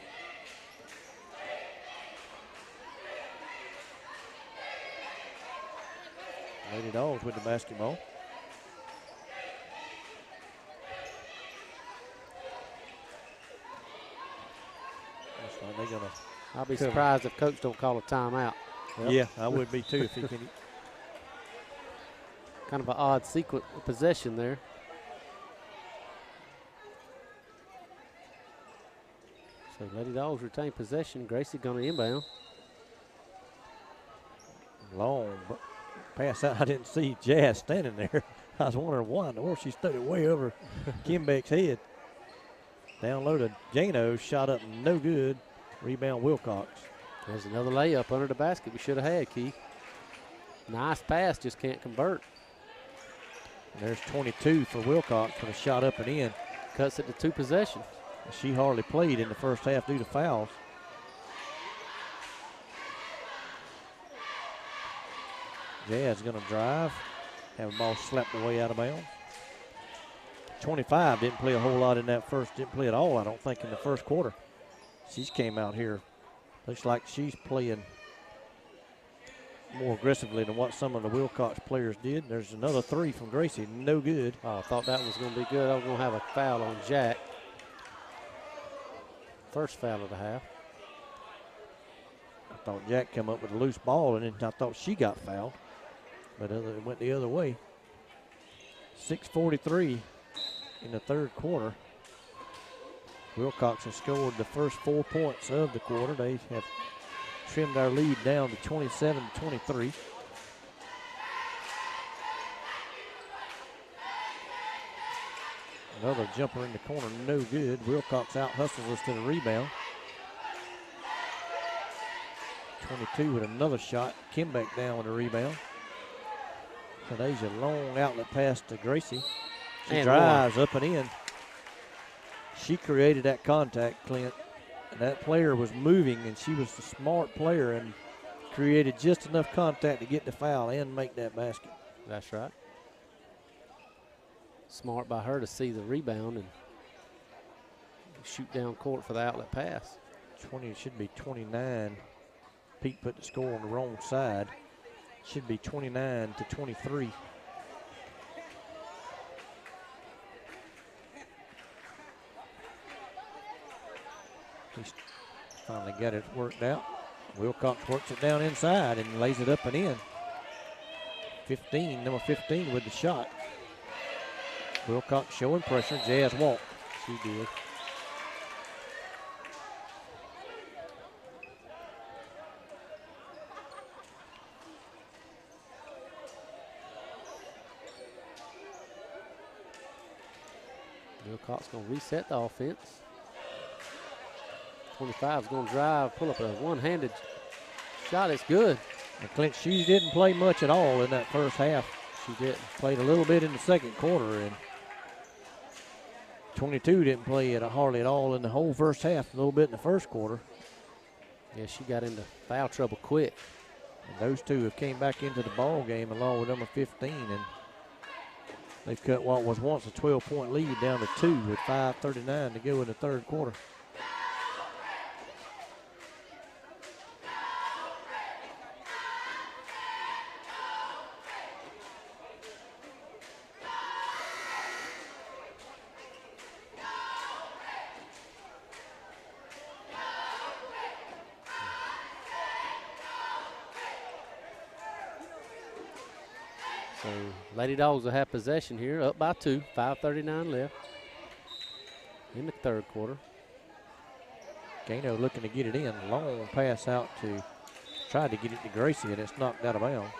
Speaker 1: Lady Dogs with the basketball. Looks like they're gonna.
Speaker 2: I'll be surprised if Coach don't call a timeout.
Speaker 1: Yep. Yeah, I would be too if he can.
Speaker 2: Kind of an odd sequence of possession there. So Lady Dogs retain possession. Gracie going to inbound.
Speaker 1: Long pass out. I didn't see Jazz standing there. I was wondering why in the world she stood it way over Kimbeck's head. Down low to Jano, shot up no good. Rebound Wilcox.
Speaker 2: There's another layup under the basket we should have had, Keith. Nice pass, just can't convert.
Speaker 1: And there's 22 for Wilcox for the shot up and in.
Speaker 2: Cuts it to 2 possessions.
Speaker 1: She hardly played in the first half due to fouls. Jazz going to drive, have a ball slapped away out of bounds. 25 didn't play a whole lot in that first, didn't play at all, I don't think, in the first quarter. She's came out here, looks like she's playing more aggressively than what some of the Wilcox players did. There's another 3 from Gracie, no good.
Speaker 2: Oh, I thought that was going to be good. I was going to have a foul on Jack. First foul of the half.
Speaker 1: I thought Jack came up with a loose ball, and then I thought she got fouled. But it went the other way. 6:43 in the third quarter. Wilcox has scored the first 4 points of the quarter. They have trimmed our lead down to 27-23. Another jumper in the corner, no good. Wilcox out hustles us to the rebound. 22 with another shot. Kimbeck down with a rebound. Today's a long outlet pass to Gracie. She drives up and in. She created that contact, Clint. That player was moving, and she was the smart player and created just enough contact to get the foul and make that basket.
Speaker 2: That's right. Smart by her to see the rebound and shoot down court for the outlet pass.
Speaker 1: 20 should be 29. Pete put the score on the wrong side. Should be 29-23. He's finally got it worked out. Wilcox works it down inside and lays it up and in. 15, number 15 with the shot. Wilcox showing pressure. Jazz walked. She did.
Speaker 2: Wilcox going to reset the offense. 25 is going to drive, pull up a one-handed shot. It's good.
Speaker 1: And Clint, she didn't play much at all in that first half.
Speaker 2: She did.
Speaker 1: Played a little bit in the second quarter, and 22 didn't play hardly at all in the whole first half, a little bit in the first quarter.
Speaker 2: Yeah, she got into foul trouble quick.
Speaker 1: And those two have came back into the ball game along with number 15, and they've cut what was once a 12-point lead down to 2 with 5:39 to go in the third quarter.
Speaker 2: So Lady Dawgs will have possession here, up by 2, 5:39 left in the third quarter.
Speaker 1: Gano looking to get it in. Long pass out to, tried to get it to Gracie, and it's knocked out of bounds.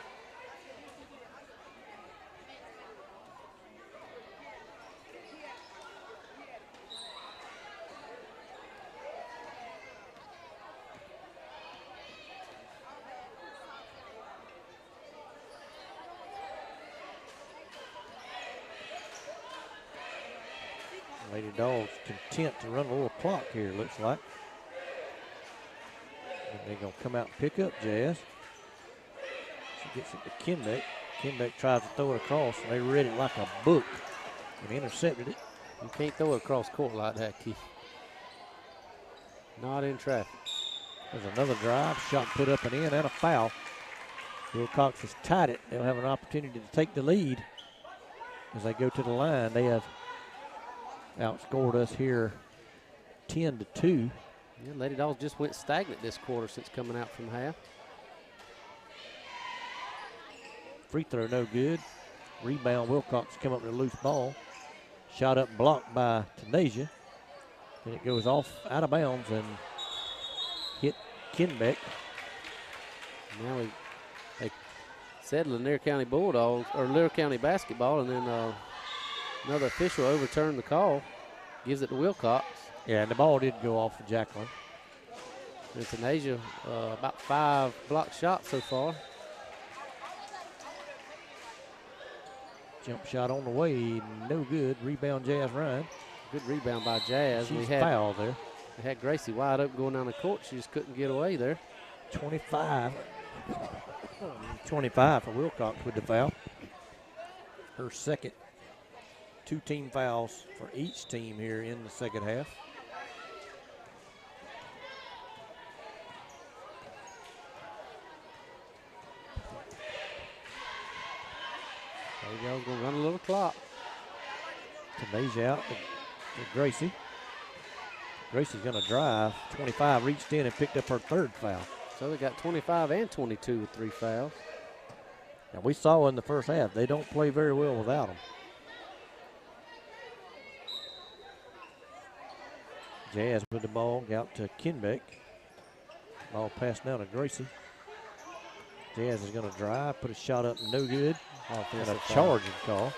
Speaker 1: Lady Dawgs content to run a little clock here, looks like. And they're going to come out and pick up Jazz. She gets it to Kinbeck. Kinbeck tries to throw it across, and they read it like a book and intercepted it.
Speaker 2: You can't throw it across court like that, Keith. Not in traffic.
Speaker 1: There's another drive, shot put up and in, and a foul. Wilcox has tied it. They'll have an opportunity to take the lead as they go to the line. They have outscored us here 10-2.
Speaker 2: Yeah, Lady Dawgs just went stagnant this quarter since coming out from half.
Speaker 1: Free throw no good. Rebound, Wilcox come up with a loose ball. Shot up blocked by Tanasia. And it goes off out of bounds and hit Kinbeck.
Speaker 2: Now they said Lanier County Bulldogs, or Lanier County basketball, and then another official overturned the call. Gives it to Wilcox.
Speaker 1: Yeah, and the ball did go off for Jacqueline.
Speaker 2: And Tanasia, about 5 block shots so far.
Speaker 1: Jump shot on the way, no good. Rebound, Jazz Ryan.
Speaker 2: Good rebound by Jazz.
Speaker 1: She's fouled there.
Speaker 2: They had Gracie wide open going down the court. She just couldn't get away there.
Speaker 1: 25. 25 for Wilcox with the foul. Her second. 2 team fouls for each team here in the second half.
Speaker 2: There we go, gonna run a little clock.
Speaker 1: Tanasia out to Gracie. Gracie's gonna drive. 25 reached in and picked up her third foul.
Speaker 2: So they got 25 and 22 with 3 fouls.
Speaker 1: Now we saw in the first half, they don't play very well without them. Jazz with the ball, out to Kinbeck. Ball passed down to Gracie. Jazz is going to drive, put a shot up, no good. And a charging call.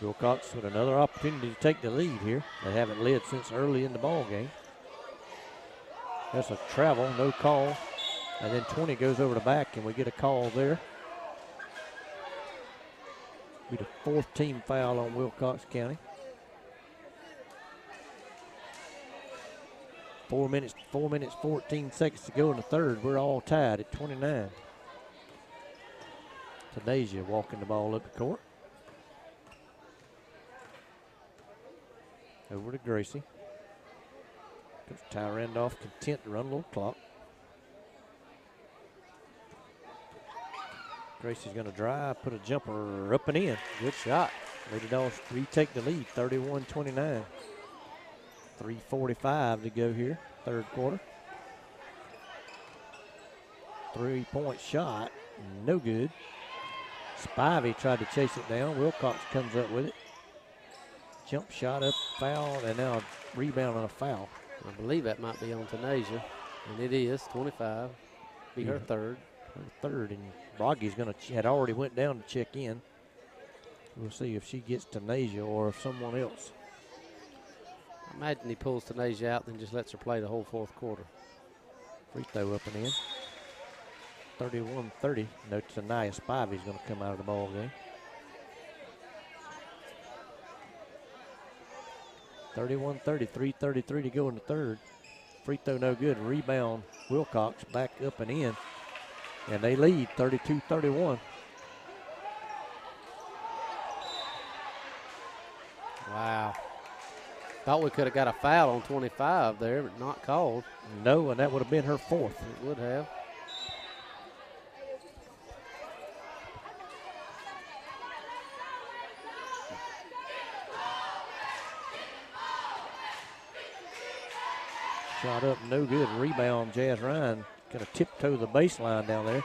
Speaker 1: Wilcox with another opportunity to take the lead here. They haven't led since early in the ball game. That's a travel, no call. And then 20 goes over the back, and we get a call there. Be the 4th team foul on Wilcox County. 4 minutes, 14 seconds to go in the third. We're all tied at 29. Tanasia walking the ball up the court. Over to Gracie. Coach Ty Randolph content to run a little clock. Gracie's going to drive, put a jumper up and in. Good shot. Lady Dawgs retake the lead, 31-29. 3:45 to go here, third quarter. 3-point shot, no good. Spivey tried to chase it down. Wilcox comes up with it. Jump shot up, foul, and now a rebound on a foul.
Speaker 2: I believe that might be on Tanasia, and it is 25. Be her third.
Speaker 1: Her third, and Broggy's had already went down to check in. We'll see if she gets Tanasia or if someone else.
Speaker 2: I imagine he pulls Tanasia out and just lets her play the whole fourth quarter.
Speaker 1: Free throw up and in. 31-30. No, Tania Spivey's going to come out of the ball game. 31-30, 3:33 to go in the third. Free throw no good. Rebound, Wilcox back up and in. And they lead 32-31.
Speaker 2: Wow. Thought we could have got a foul on 25 there, but not called.
Speaker 1: No, and that would have been her 4th.
Speaker 2: It would have.
Speaker 1: Shot up, no good. Rebound, Jazz Ryan going to tiptoe the baseline down there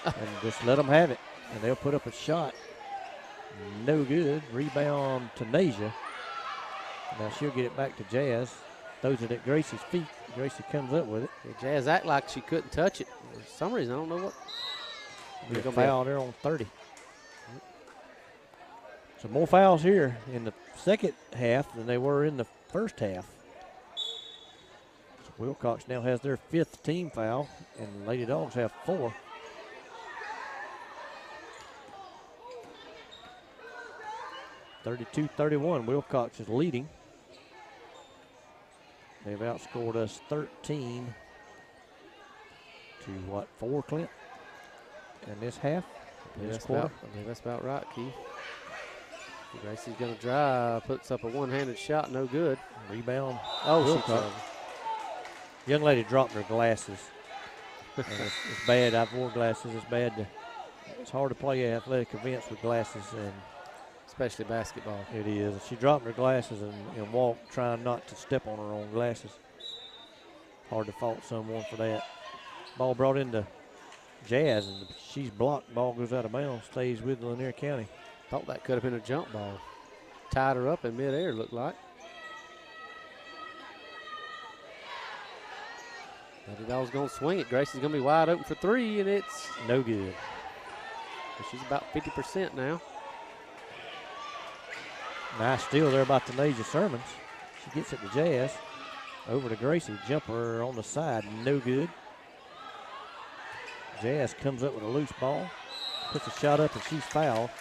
Speaker 1: and just let them have it. And they'll put up a shot. No good. Rebound to Nasia. Now she'll get it back to Jazz. Throws it at Gracie's feet. Gracie comes up with it.
Speaker 2: Yeah, Jazz act like she couldn't touch it. For some reason, I don't know what.
Speaker 1: Be a foul there on 30. So more fouls here in the second half than they were in the first half. So Wilcox now has their 5th team foul, and Lady Dawgs have 4. (32-31), Wilcox is leading. They've outscored us 13 to what, 4, Clint? In this half, in this quarter.
Speaker 2: I believe that's about right, Keith. Gracie's going to drive, puts up a one-handed shot, no good.
Speaker 1: Rebound.
Speaker 2: Oh,
Speaker 1: Wilcox. Young lady dropped her glasses. And it's bad. I've worn glasses. It's bad. It's hard to play athletic events with glasses, and
Speaker 2: especially basketball.
Speaker 1: It is. She dropped her glasses and walked, trying not to step on her own glasses. Hard to fault someone for that. Ball brought into Jazz, and she's blocked. Ball goes out of bounds, stays with Lanier County.
Speaker 2: Thought that could have been a jump ball. Tied her up in midair, looked like. Lady Dawgs going to swing it. Gracie's going to be wide open for 3, and it's
Speaker 1: no good.
Speaker 2: But she's about 50% now.
Speaker 1: Nice steal there by Nasia Sermons. She gets it to Jazz. Over to Gracie. Jumper on the side. No good. Jazz comes up with a loose ball. Puts a shot up, and she's fouled.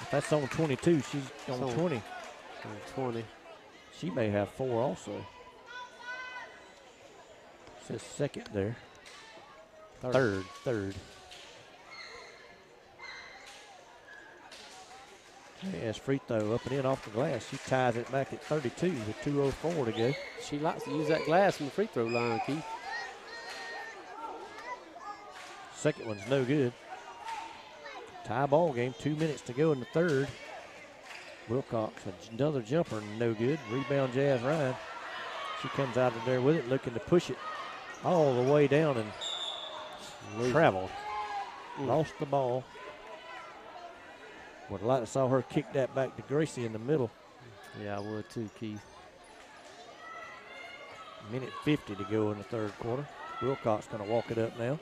Speaker 1: If that's on 22, she's on 20.
Speaker 2: On 20.
Speaker 1: She may have 4 also. Says second there. Third. Jazz free throw up and in off the glass. She ties it back at 32 with 2:04 to go.
Speaker 2: She likes to use that glass from the free throw line, Keith.
Speaker 1: Second one's no good. Tie ball game, 2 minutes to go in the third. Wilcox, another jumper, no good. Rebound Jazz Ryan. She comes out of there with it, looking to push it all the way down and traveled. Lost the ball. Would like to saw her kick that back to Gracie in the middle.
Speaker 2: Yeah, I would too, Keith.
Speaker 1: Minute 50 to go in the third quarter. Wilcox going to walk it up now.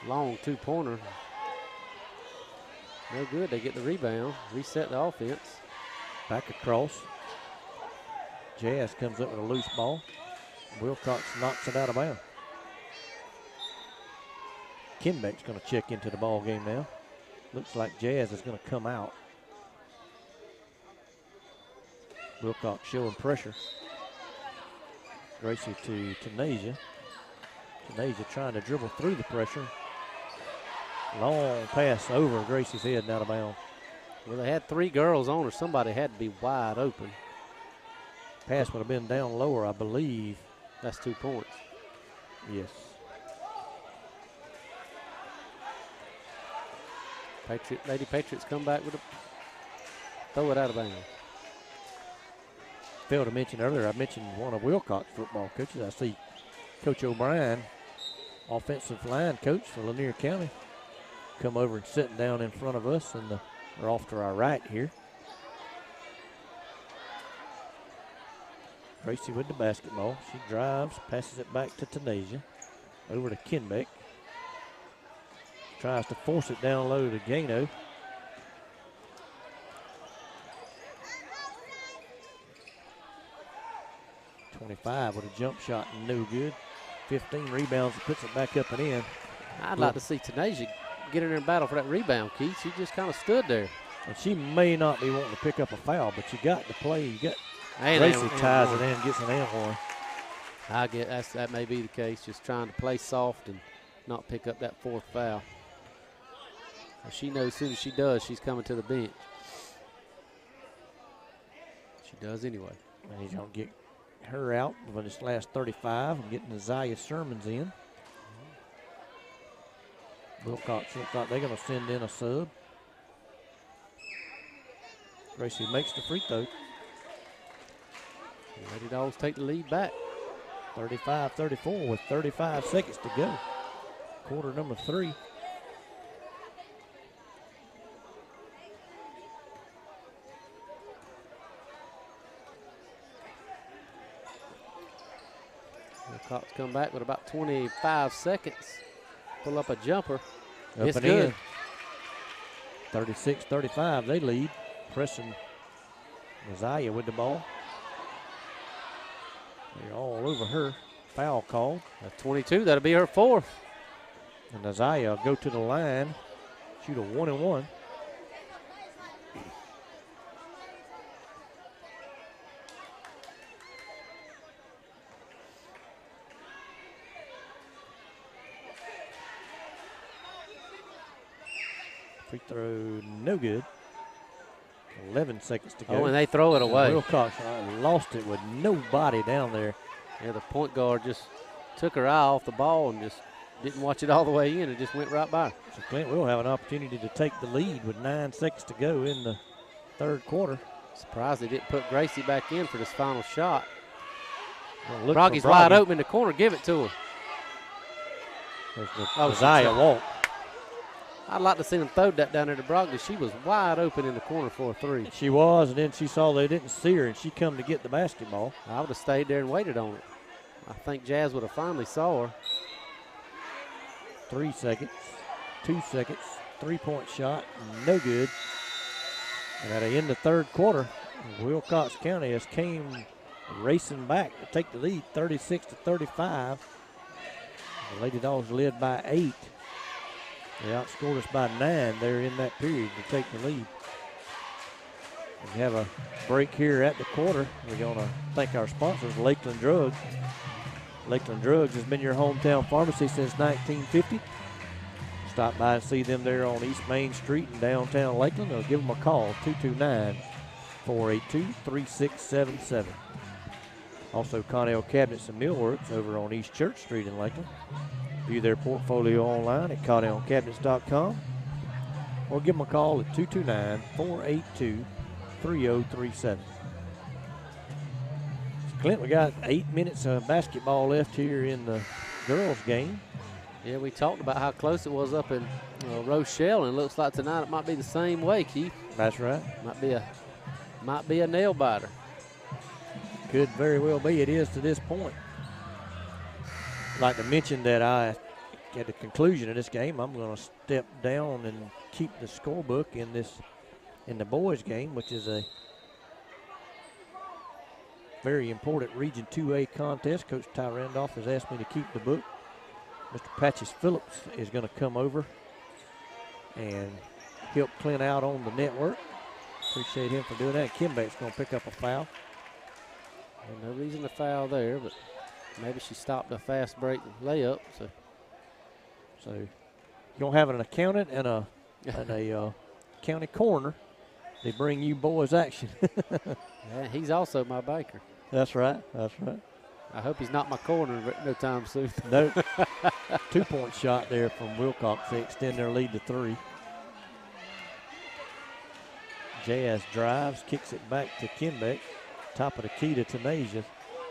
Speaker 2: Long 2-pointer. No good. They get the rebound. Reset the offense.
Speaker 1: Back across. Jazz comes up with a loose ball. Wilcox knocks it out of bounds. Kinbeck's going to check into the ball game now. Looks like Jazz is going to come out. Wilcox showing pressure. Gracie to Nasia. Nasia trying to dribble through the pressure. Long pass over Gracie's head and out of bounds.
Speaker 2: Well, they had 3 girls on her. Somebody had to be wide open.
Speaker 1: Pass would have been down lower, I believe.
Speaker 2: That's 2 points.
Speaker 1: Yes.
Speaker 2: Lady Patriots come back with a throw it out of bounds.
Speaker 1: Failed to mention earlier, I mentioned one of Wilcox football coaches. I see Coach O'Brien, offensive line coach for Lanier County, come over and sitting down in front of us, and we're off to our right here. Gracie with the basketball. She drives, passes it back to Nasia. Over to Kinbeck. Tries to force it down low to Gano. .25 with a jump shot, no good. 15 rebounds, puts it back up and in.
Speaker 2: I'd like to see Nasia get in there and battle for that rebound, Keith. She just kind of stood there.
Speaker 1: And she may not be wanting to pick up a foul, but you got to play. You got Gracie ties it in, gets an and one.
Speaker 2: I get that may be the case. Just trying to play soft and not pick up that 4th foul. She knows as soon as she does, she's coming to the bench. She does anyway.
Speaker 1: And he's going to get her out for this last 35 and getting Isaiah Sermons in. Wilcox looks like they're going to send in a sub. Gracie makes the free throw.
Speaker 2: Lady Dawgs take the lead back.
Speaker 1: 35-34 with 35 seconds to go. Quarter number 3.
Speaker 2: Wilcox come back with about 25 seconds. Pull up a jumper.
Speaker 1: Up
Speaker 2: It's
Speaker 1: and
Speaker 2: good.
Speaker 1: in. 36-35, they lead. Pressing Isaiah with the ball. They're all over her. Foul call.
Speaker 2: At 22, that'll be her 4th.
Speaker 1: And Isaiah will go to the line, shoot a 1-and-1. Free throw, no good. 11 seconds to go.
Speaker 2: Oh, and they throw it away.
Speaker 1: Wilcox lost it with nobody down there.
Speaker 2: Yeah, the point guard just took her eye off the ball and just didn't watch it all the way in. It just went right by her.
Speaker 1: So Clint will have an opportunity to take the lead with 9 seconds to go in the third quarter.
Speaker 2: Surprised they didn't put Gracie back in for this final shot.
Speaker 1: Look for
Speaker 2: Broggy's wide open in the corner. Give it to her.
Speaker 1: There's the
Speaker 2: Oh,
Speaker 1: Isaiah walk.
Speaker 2: I'd like to see them throw that down there to Broggy. She was wide open in the corner for a 3.
Speaker 1: She was, and then she saw they didn't see her, and she come to get the basketball.
Speaker 2: I would have stayed there and waited on it. I think Jazz would have finally saw her.
Speaker 1: 3 seconds, 2 seconds, 3-point shot, no good. And at the end of the third quarter, Wilcox County has came racing back to take the lead, 36-35. The Lady Dogs led by 8. They outscored us by 9 there in that period to take the lead. We have a break here at the quarter. We're going to thank our sponsors, Lakeland Drugs. Lakeland Drugs has been your hometown pharmacy since 1950. Stop by and see them there on East Main Street in downtown Lakeland, or give them a call, 229-482-3677. Also, Connell Cabinets and Millworks over on East Church Street in Lakeland. View their portfolio online at ConnellCabinets.com, or give them a call at 229-482-3037. Clint, we got 8 minutes of basketball left here in the girls' game.
Speaker 2: Yeah, we talked about how close it was up in Rochelle, and it looks like tonight it might be the same way, Keith.
Speaker 1: That's right.
Speaker 2: Might be a nail biter.
Speaker 1: Could very well be. It is to this point. I'd like to mention that at the conclusion of this game, I'm going to step down and keep the scorebook in the boys' game, which is a very important Region 2A contest. Coach Ty Randolph has asked me to keep the book. Mr. Patches Phillips is going to come over and help Clint out on the network. Appreciate him for doing that. Kimbeck's going to pick up a foul.
Speaker 2: Well, no reason to foul there, but maybe she stopped a fast break layup.
Speaker 1: So you're going to have an accountant and a county coroner. They bring you boys action.
Speaker 2: Yeah, he's also my baker.
Speaker 1: That's right. That's right.
Speaker 2: I hope he's not my corner no time soon.
Speaker 1: No. 2-point shot there from Wilcox to extend their lead to 3. Jazz drives, kicks it back to Kimbeck. Top of the key to Tanasia.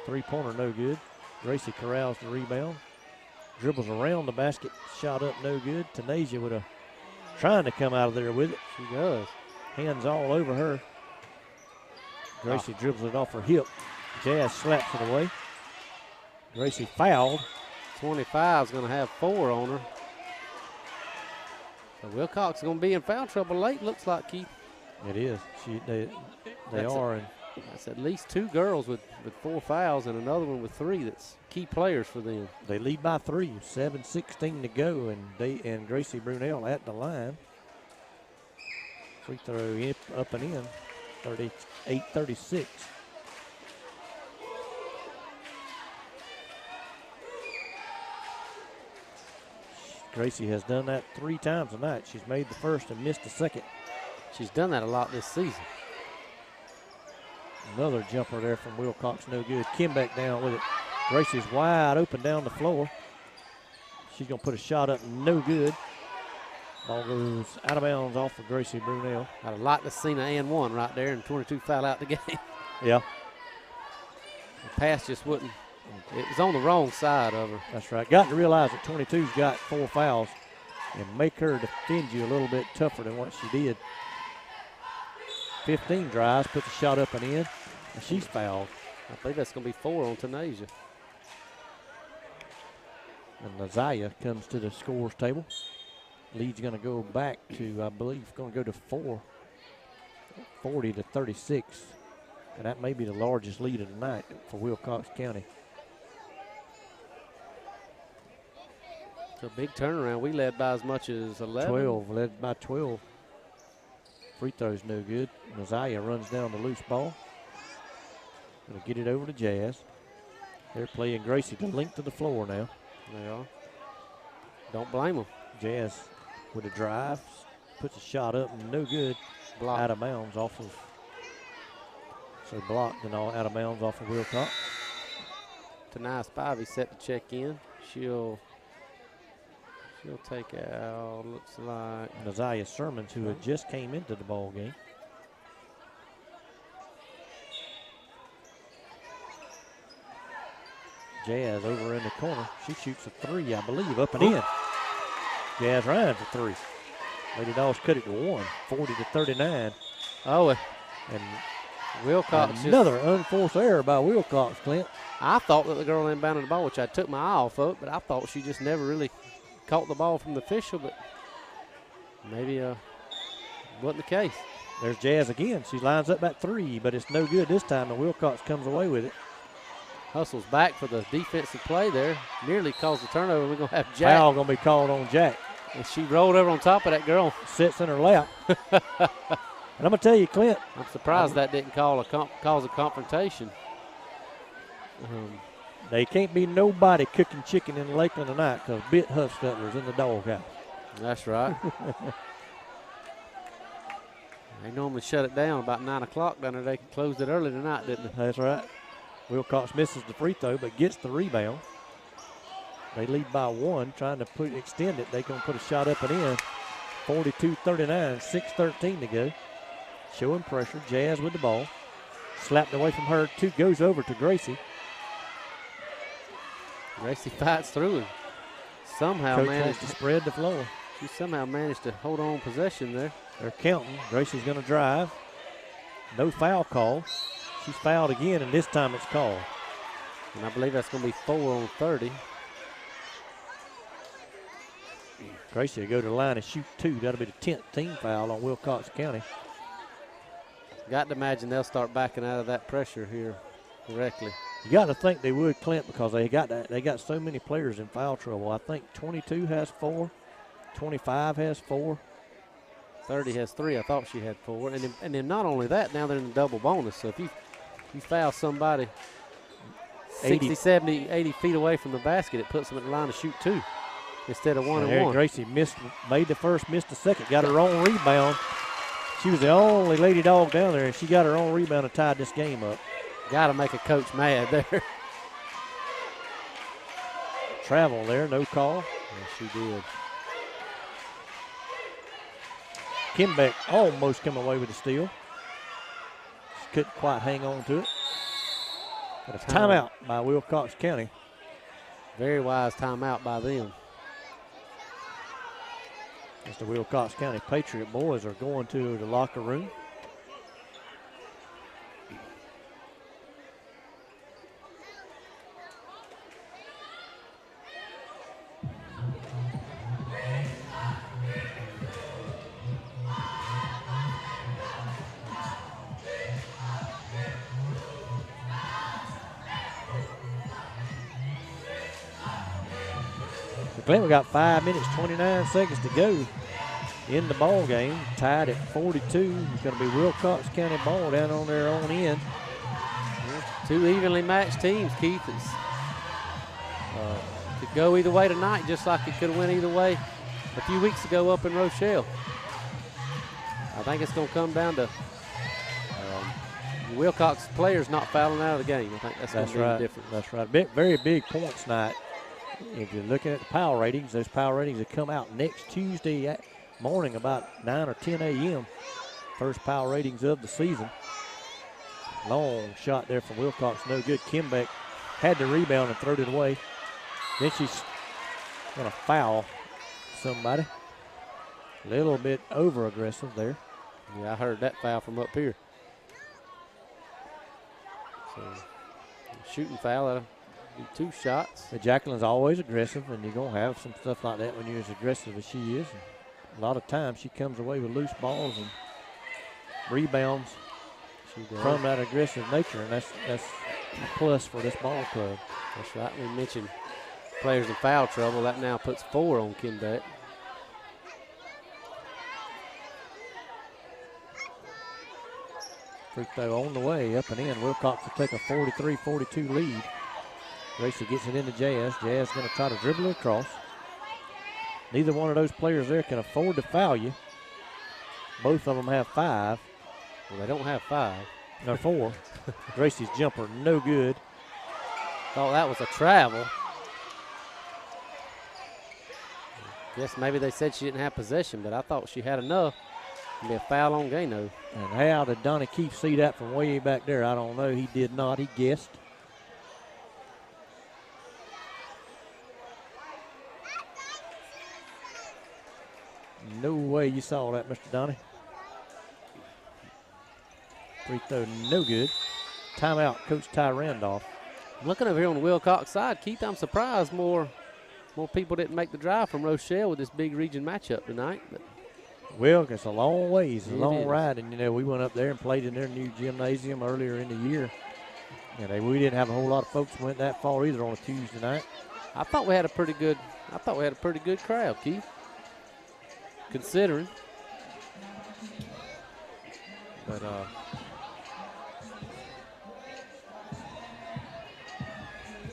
Speaker 1: 3-pointer no good. Gracie corrals the rebound. Dribbles around the basket. Shot up no good. Tanasia with trying to come out of there with it.
Speaker 2: She does.
Speaker 1: Hands all over her. Gracie dribbles it off her hip. Jazz slaps it away. Gracie fouled.
Speaker 2: 25 is going to have 4 on her. So Wilcox is going to be in foul trouble late, looks like, Keith.
Speaker 1: It is. They are.
Speaker 2: That's at least 2 girls with 4 fouls and another one with 3 that's key players for them.
Speaker 1: They lead by 3, 7:16 to go, and Gracie Brunel at the line. Free throw up and in, 38-36. Gracie has done that 3 times tonight. She's made the first and missed the second.
Speaker 2: She's done that a lot this season.
Speaker 1: Another jumper there from Wilcox, no good. Kimbeck down with it. Gracie's wide open down the floor. She's going to put a shot up, no good. Ball goes out of bounds off of Gracie Brunel.
Speaker 2: I'd have liked to have seen an and one right there, and 22 foul out the game.
Speaker 1: Yeah.
Speaker 2: The pass just wouldn't. It was on the wrong side of her.
Speaker 1: That's right. Got to realize that 22's got 4 fouls and make her defend you a little bit tougher than what she did. 15 drives, puts a shot up and in, and she's fouled.
Speaker 2: I believe that's going to be 4 on Tanasia.
Speaker 1: And Nazaya comes to the scores table. Lead's going to go back to, I believe, going to go to 40 to 36. And that may be the largest lead of the night for Wilcox County.
Speaker 2: It's a big turnaround. We led by as much as 11.
Speaker 1: 12, led by 12. Free throw's no good. Nazaya runs down the loose ball. Gonna get it over to Jazz. They're playing Gracie the length of the floor now.
Speaker 2: They are. Don't blame them.
Speaker 1: Jazz with a drive, puts a shot up and no good.
Speaker 2: Blocked.
Speaker 1: Out of bounds off of, so blocked and all out of bounds off of Wilcox.
Speaker 2: Tanai Spivey set to check in. She'll take out, looks like
Speaker 1: Nazaya Sermons, who had just came into the ball game. Jazz over in the corner. She shoots a 3, I believe, up and in. Jazz Ryan for 3. Lady Dawgs cut it to 1, 40 to 39.
Speaker 2: Oh,
Speaker 1: And
Speaker 2: Wilcox.
Speaker 1: another unforced error by Wilcox, Clint.
Speaker 2: I thought that the girl inbounded the ball, which I took my eye off of it, but I thought she just never really caught the ball from the official, but maybe wasn't the case.
Speaker 1: There's Jazz again. She lines up at 3, but it's no good this time, and Wilcox comes away with it.
Speaker 2: Hustles back for the defensive play there. Nearly caused the turnover. We're going to have Jack.
Speaker 1: Foul going to be called on Jack.
Speaker 2: And she rolled over on top of that girl.
Speaker 1: Sits in her lap. And I'm going to tell you, Clint.
Speaker 2: I'm surprised that didn't cause a confrontation.
Speaker 1: They can't be nobody cooking chicken in Lakeland tonight because Bit Huffstutler's in the doghouse.
Speaker 2: That's right. They normally shut it down about 9 o'clock down there. They closed it early tonight, didn't they?
Speaker 1: That's right. Wilcox misses the free throw but gets the rebound. They lead by 1, trying to extend it. They're going to put a shot up and in. 42-39, 6:13 to go. Showing pressure. Jazz with the ball. Slapped away from her. 2 goes over to Gracie.
Speaker 2: Gracie fights through and somehow
Speaker 1: Coach
Speaker 2: managed
Speaker 1: has to spread the floor.
Speaker 2: She somehow managed to hold on possession there.
Speaker 1: They're counting. Gracie's going to drive. No foul call. She's fouled again, and this time it's called.
Speaker 2: And I believe that's going to be 4 on 30.
Speaker 1: Gracie will go to the line and shoot 2. That'll be the 10th team foul on Wilcox County.
Speaker 2: Got to imagine they'll start backing out of that pressure here correctly.
Speaker 1: You got to think they would, Clint, because they got so many players in foul trouble. I think 22 has 4, 25 has 4.
Speaker 2: 30 has 3. I thought she had 4. And then not only that, now they're in the double bonus. So if you foul somebody 60, 70, 80 feet away from the basket, it puts them at the line to shoot 2 instead of 1 and 1.
Speaker 1: Gracie made the first, missed the second, got her own rebound. She was the only Lady Dog down there, and she got her own rebound and tied this game up.
Speaker 2: Got to make a coach mad there.
Speaker 1: Travel there, no call.
Speaker 2: Yes, she did.
Speaker 1: Kimbeck almost come away with the steal. Just couldn't quite hang on to it. But a timeout by Wilcox County.
Speaker 2: Very wise timeout by them.
Speaker 1: As the Wilcox County Patriot boys are going to the locker room. Clint, we got 5 minutes, 29 seconds to go in the ball game. Tied at 42. It's going to be Wilcox County ball down on their own end.
Speaker 2: Two evenly matched teams, Keith. It's, could go either way tonight, just like it could have went either way a few weeks ago up in Rochelle. I think it's going to come down to Wilcox players not fouling out of the game. I think that's going to be the difference.
Speaker 1: That's right. Very big points night. If you're looking at the power ratings, those power ratings will come out next Tuesday morning about 9 or 10 a.m. First power ratings of the season. Long shot there from Wilcox, no good. Kimbeck had the rebound and threw it away. Then she's going to foul somebody. A little bit over-aggressive there.
Speaker 2: Yeah, I heard that foul from up here. So, shooting foul, that'll be 2 shots.
Speaker 1: The Jacqueline's always aggressive, and you're going to have some stuff like that when you're as aggressive as she is. And a lot of times she comes away with loose balls and rebounds from that aggressive nature, and that's a plus for this ball club.
Speaker 2: That's right. We mentioned players in foul trouble. That now puts 4 on Kimbeck.
Speaker 1: Free throw on the way, up and in. Wilcox will take a 43-42 lead. Gracie gets it into Jazz. Jazz going to try to dribble it across. Neither one of those players there can afford to foul you. Both of them have 5.
Speaker 2: Well, they don't have 5.
Speaker 1: No, 4. Gracie's jumper, no good.
Speaker 2: Thought that was a travel. Guess maybe they said she didn't have possession, but I thought she had enough. Be a foul on Gano.
Speaker 1: And how did Donnie Keefe see that from way back there? I don't know. He did not. He guessed. No way you saw that, Mr. Donnie. Free throw, no good. Timeout, Coach Ty Randolph.
Speaker 2: Looking over here on the Wilcox side, Keith, I'm surprised more people didn't make the drive from Rochelle with this big region matchup tonight. But
Speaker 1: well, it's a long ways, a long ride. And, you know, we went up there and played in their new gymnasium earlier in the year. And we didn't have a whole lot of folks went that far either on a Tuesday night.
Speaker 2: I thought we had a pretty good crowd, Keith, considering. But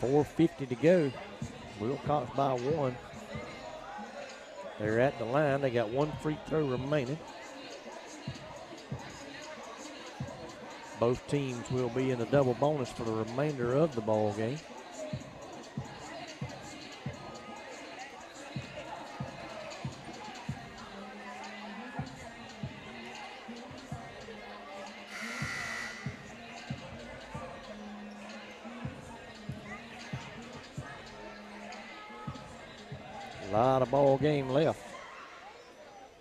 Speaker 1: 4:50 to go. Wilcox by 1. They're at the line. They got 1 free throw remaining. Both teams will be in the double bonus for the remainder of the ball game. A lot of ball game left.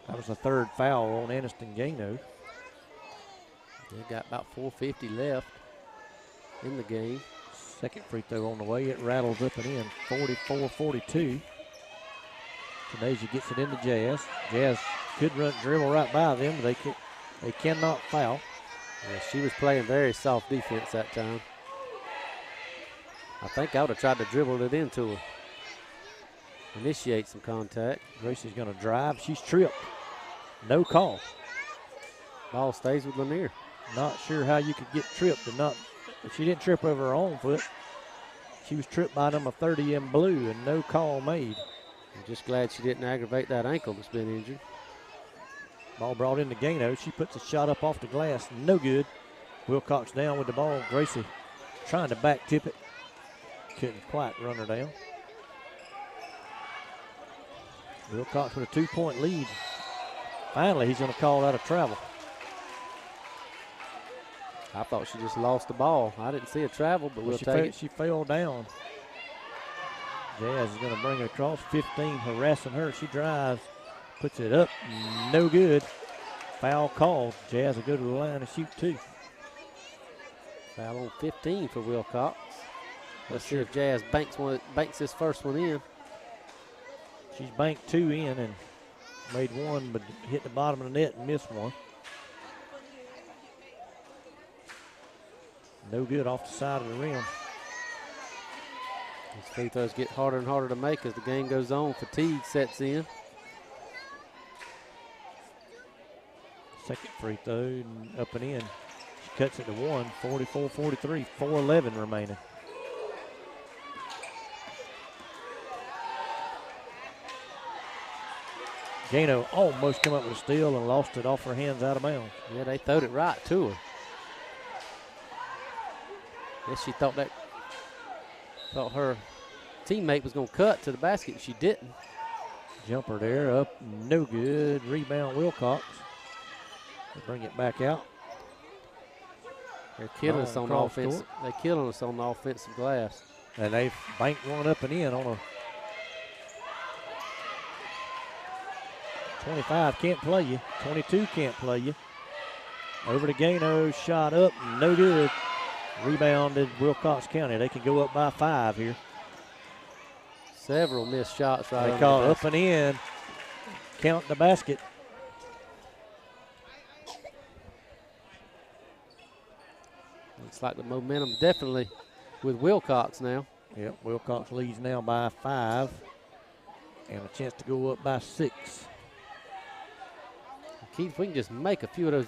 Speaker 1: That was the 3rd foul on Aniston Gano.
Speaker 2: They got about 4:50 left in the game.
Speaker 1: 2nd free throw on the way. It rattles up and in. 44-42. Tanasia gets it into Jazz. Jazz could dribble right by them, but they cannot foul.
Speaker 2: Yeah, she was playing very soft defense that time. I think I would have tried to dribble it into her. Initiate some contact.
Speaker 1: Gracie's going to drive. She's tripped. No call.
Speaker 2: Ball stays with Lanier.
Speaker 1: Not sure how you could get tripped, but she didn't trip over her own foot. She was tripped by number 30 in blue, and no call made.
Speaker 2: I'm just glad she didn't aggravate that ankle that's been injured.
Speaker 1: Ball brought into Gano. She puts a shot up off the glass. No good. Wilcox down with the ball. Gracie trying to back tip it. Couldn't quite run her down. Wilcox with a 2-point lead. Finally, he's going to call that a travel.
Speaker 2: I thought she just lost the ball. I didn't see a travel, but we'll take it.
Speaker 1: She fell down. Jazz is going to bring it across. 15 harassing her. She drives, puts it up. No good. Foul called. Jazz will go to the line and shoot 2.
Speaker 2: Foul on 15 for Wilcox. Let's see if Jazz banks this first one in.
Speaker 1: She's banked 2 in and made 1, but hit the bottom of the net and missed 1. No good off the side of the rim.
Speaker 2: These free throws get harder and harder to make as the game goes on. Fatigue sets in.
Speaker 1: 2nd free throw, up and in. She cuts it to 1, 44-43, 4:11 remaining. Gano almost come up with a steal and lost it off her hands out of bounds.
Speaker 2: Yeah, they throwed it right to her. Guess she thought her teammate was going to cut to the basket. She didn't.
Speaker 1: Jumper there, up, no good. Rebound, Wilcox. They bring it back out.
Speaker 2: They're killing us on
Speaker 1: cross
Speaker 2: offense.
Speaker 1: court.
Speaker 2: They're killing us on the offensive glass.
Speaker 1: And they banked one up and in on a 25, can't play you. 22 can't play you. Over to Gano, shot up, no good. Rebounded Wilcox County. They can go up by 5 here.
Speaker 2: Several missed shots right
Speaker 1: They
Speaker 2: on
Speaker 1: call
Speaker 2: the
Speaker 1: up and in. Count the basket.
Speaker 2: Looks like the momentum definitely with Wilcox now.
Speaker 1: Yep, Wilcox leads now by 5. And a chance to go up by 6.
Speaker 2: Keith, if we can just make a few of those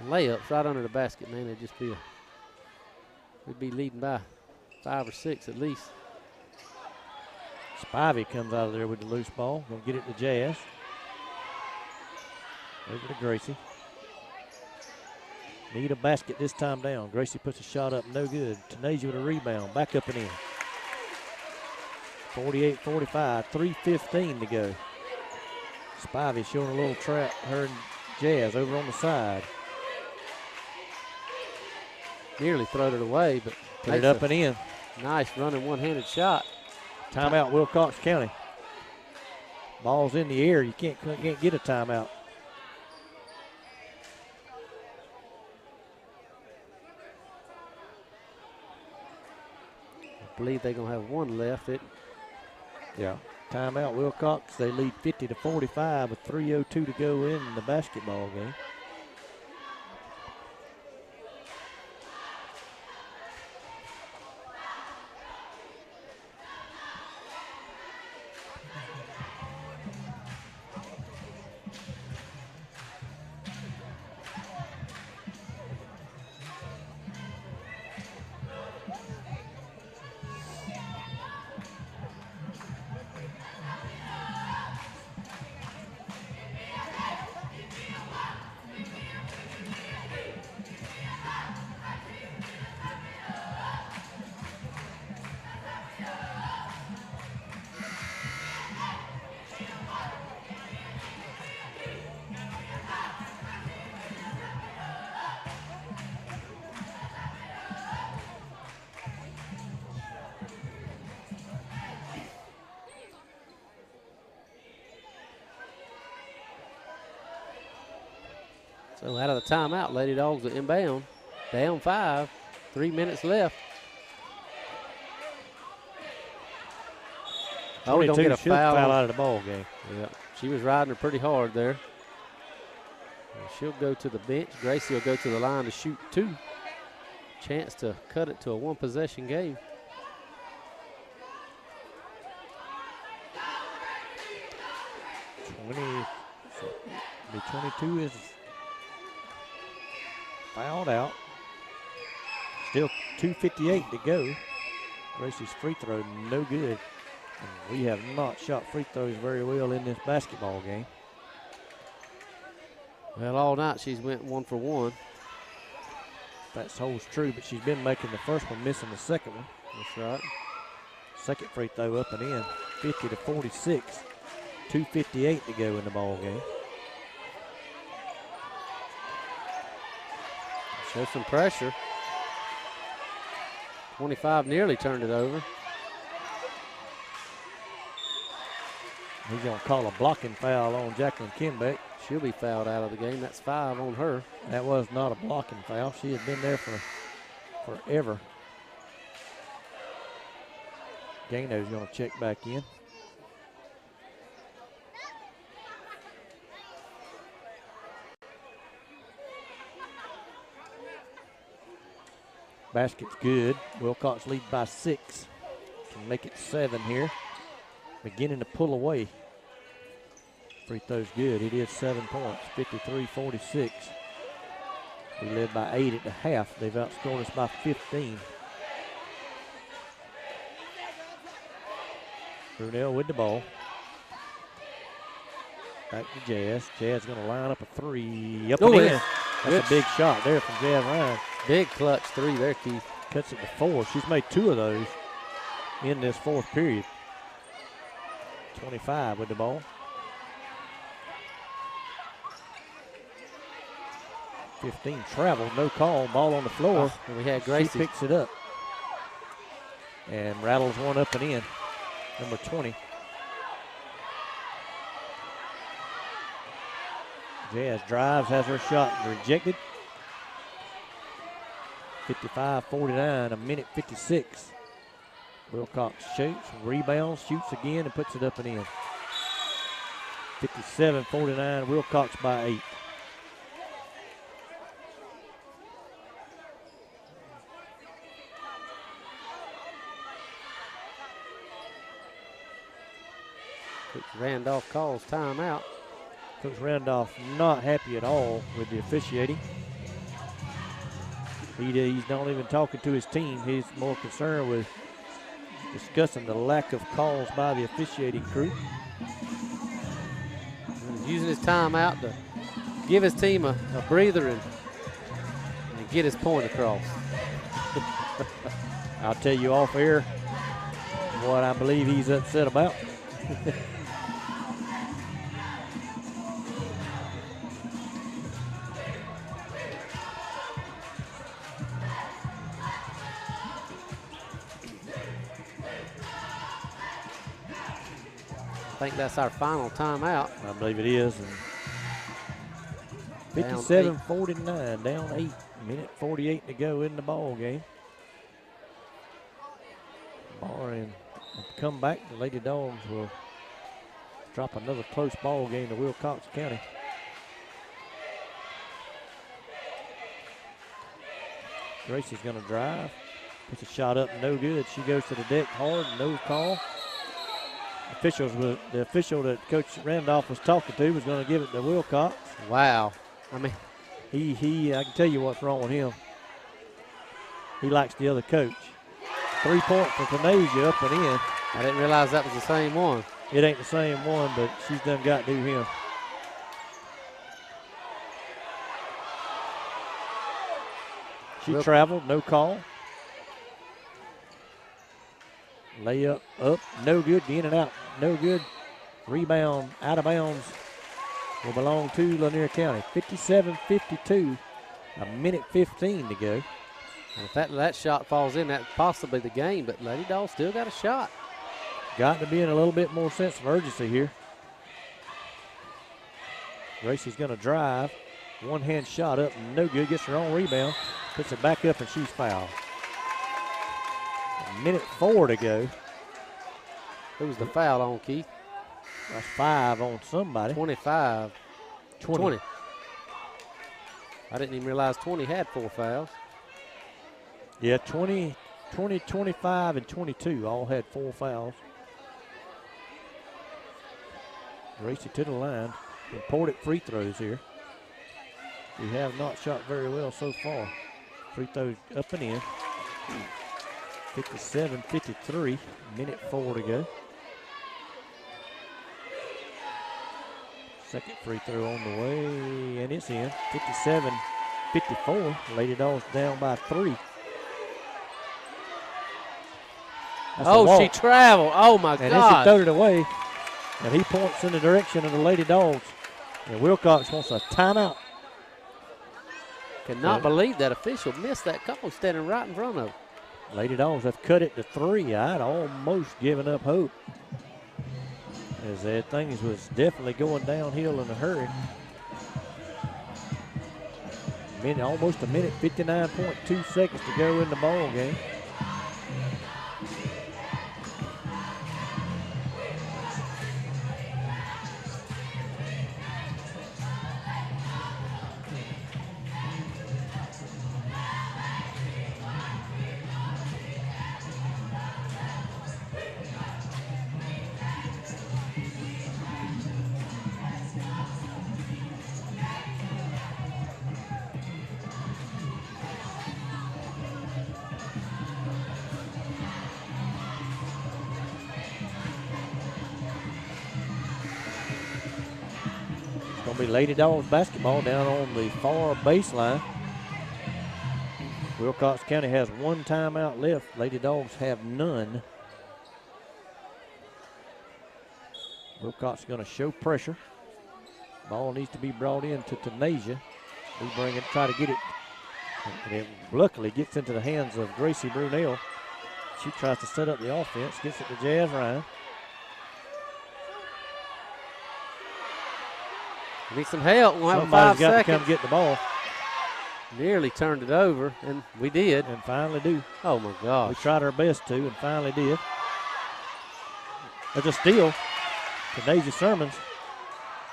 Speaker 2: layups right under the basket, man, it'd just be we'd be leading by 5 or 6 at least.
Speaker 1: Spivey comes out of there with the loose ball. Gonna get it to Jazz. Over to Gracie. Need a basket this time down. Gracie puts a shot up, no good. Tanasia with a rebound, back up and in. 48-45, 3:15 to go. Spivey showing a little trap, her and Jazz over on the side.
Speaker 2: Nearly throwed it away, but
Speaker 1: Put it up and in.
Speaker 2: Nice running one-handed shot.
Speaker 1: Timeout, Wilcox County. Ball's in the air. You can't get a timeout.
Speaker 2: I believe they're going to have one left.
Speaker 1: Yeah. Timeout, Wilcox. They lead 50-45 with 3:02 to go in the basketball game.
Speaker 2: So out of the timeout, Lady Dogs are inbound. Down 5, 3 minutes left. Oh, we don't get a foul
Speaker 1: out of the ball game.
Speaker 2: Yeah, she was riding her pretty hard there. And she'll go to the bench. Gracie will go to the line to shoot 2. Chance to cut it to a one-possession game.
Speaker 1: The 22 is fouled out. Still 2:58 to go. Gracie's free throw, no good. And we have not shot free throws very well in this basketball game.
Speaker 2: Well, all night she's went 1 for 1.
Speaker 1: That holds true, but she's been making the first one, missing the second one.
Speaker 2: That's right.
Speaker 1: Second free throw up and in, 50-46. 2:58 to go in the ball game.
Speaker 2: Show some pressure. 25 nearly turned it over.
Speaker 1: He's going to call a blocking foul on Jacqueline Kinbeck.
Speaker 2: She'll be fouled out of the game. That's 5 on her.
Speaker 1: That was not a blocking foul. She had been there for forever. Gano's going to check back in. Basket's good. Wilcox leads by 6. Can make it 7 here. Beginning to pull away. Free throw's good. It is 7 points, 53-46. We led by 8 at the half. They've outscored us by 15. Brunel with the ball. Back to Jazz. Jazz going to line up a 3. Up and in. That's a big shot there from Jazz Ryan.
Speaker 2: Big clutch 3 there, Keith.
Speaker 1: Cuts it to 4. She's made 2 of those in this fourth period. 25 with the ball. 15 travel, no call, ball on the floor.
Speaker 2: We had Gracie.
Speaker 1: She picks it up and rattles one up and in, number 20. Jazz drives, has her shot rejected. 55-49, a minute 56. Wilcox shoots, rebounds, shoots again, and puts it up and in. 57-49, Wilcox by 8.
Speaker 2: Coach Randolph calls timeout.
Speaker 1: Coach Randolph not happy at all with the officiating. He's not even talking to his team. He's more concerned with discussing the lack of calls by the officiating crew.
Speaker 2: He's using his timeout to give his team a breather and get his point across.
Speaker 1: I'll tell you off air what I believe he's upset about.
Speaker 2: I think that's our final timeout.
Speaker 1: I believe it is. 57-49, down 8. Minute 48 to go in the ball game. Barring a comeback, the Lady Dogs will drop another close ball game to Wilcox County. Gracie's going to drive. Puts a shot up, no good. She goes to the deck hard, no call. The official that Coach Randolph was talking to was going to give it to Wilcox.
Speaker 2: Wow. I mean,
Speaker 1: I can tell you what's wrong with him. He likes the other coach. 3-point for Connell up and in.
Speaker 2: I didn't realize that was the same one.
Speaker 1: It ain't the same one, but she's done got to do him. She traveled, no call. Layup up, no good. In and out, no good. Rebound, out of bounds, will belong to Lanier County. 57-52, a minute 15 to go.
Speaker 2: And if that shot falls in, that's possibly the game, but Lady Dogs still got a shot.
Speaker 1: Got to be in a little bit more sense of urgency here. Gracie's going to drive. One-hand shot up, no good. Gets her own rebound. Puts it back up, and she's fouled. A minute 4 to go.
Speaker 2: Who was the foul on, Keith?
Speaker 1: That's 5 on somebody.
Speaker 2: 25. 20. I didn't even realize 20 had 4 fouls.
Speaker 1: Yeah, 20, 25, and 22 all had 4 fouls. Gracie to the line. Important free throws here. We have not shot very well so far. Free throws up and in. 57-53, minute 4 to go. Second free throw on the way, and it's in. 57-54, Lady Dogs down by 3.
Speaker 2: Oh, she traveled. Oh, my God.
Speaker 1: And then she throwed it away, and he points in the direction of the Lady Dogs. And Wilcox wants a timeout.
Speaker 2: Cannot believe that official missed that call standing right in front of him.
Speaker 1: Lady Dogs have cut it to 3. I'd almost given up hope, as things was definitely going downhill in a hurry. Almost a minute, 59.2 seconds to go in the ball game. Going to be Lady Dogs basketball down on the far baseline. Wilcox County has 1 timeout left. Lady Dogs have none. Wilcox is going to show pressure. Ball needs to be brought in to Tanasia. We bring it, try to get it. And it luckily gets into the hands of Gracie Brunel. She tries to set up the offense, gets it to Jazz Ryan.
Speaker 2: Need some help. We'll have
Speaker 1: Somebody's
Speaker 2: 5
Speaker 1: got
Speaker 2: seconds.
Speaker 1: to come get the ball.
Speaker 2: Nearly turned it over, and we did.
Speaker 1: And finally do.
Speaker 2: Oh, my gosh.
Speaker 1: We tried our best to and finally did. There's a steal. Tanasia Sermons.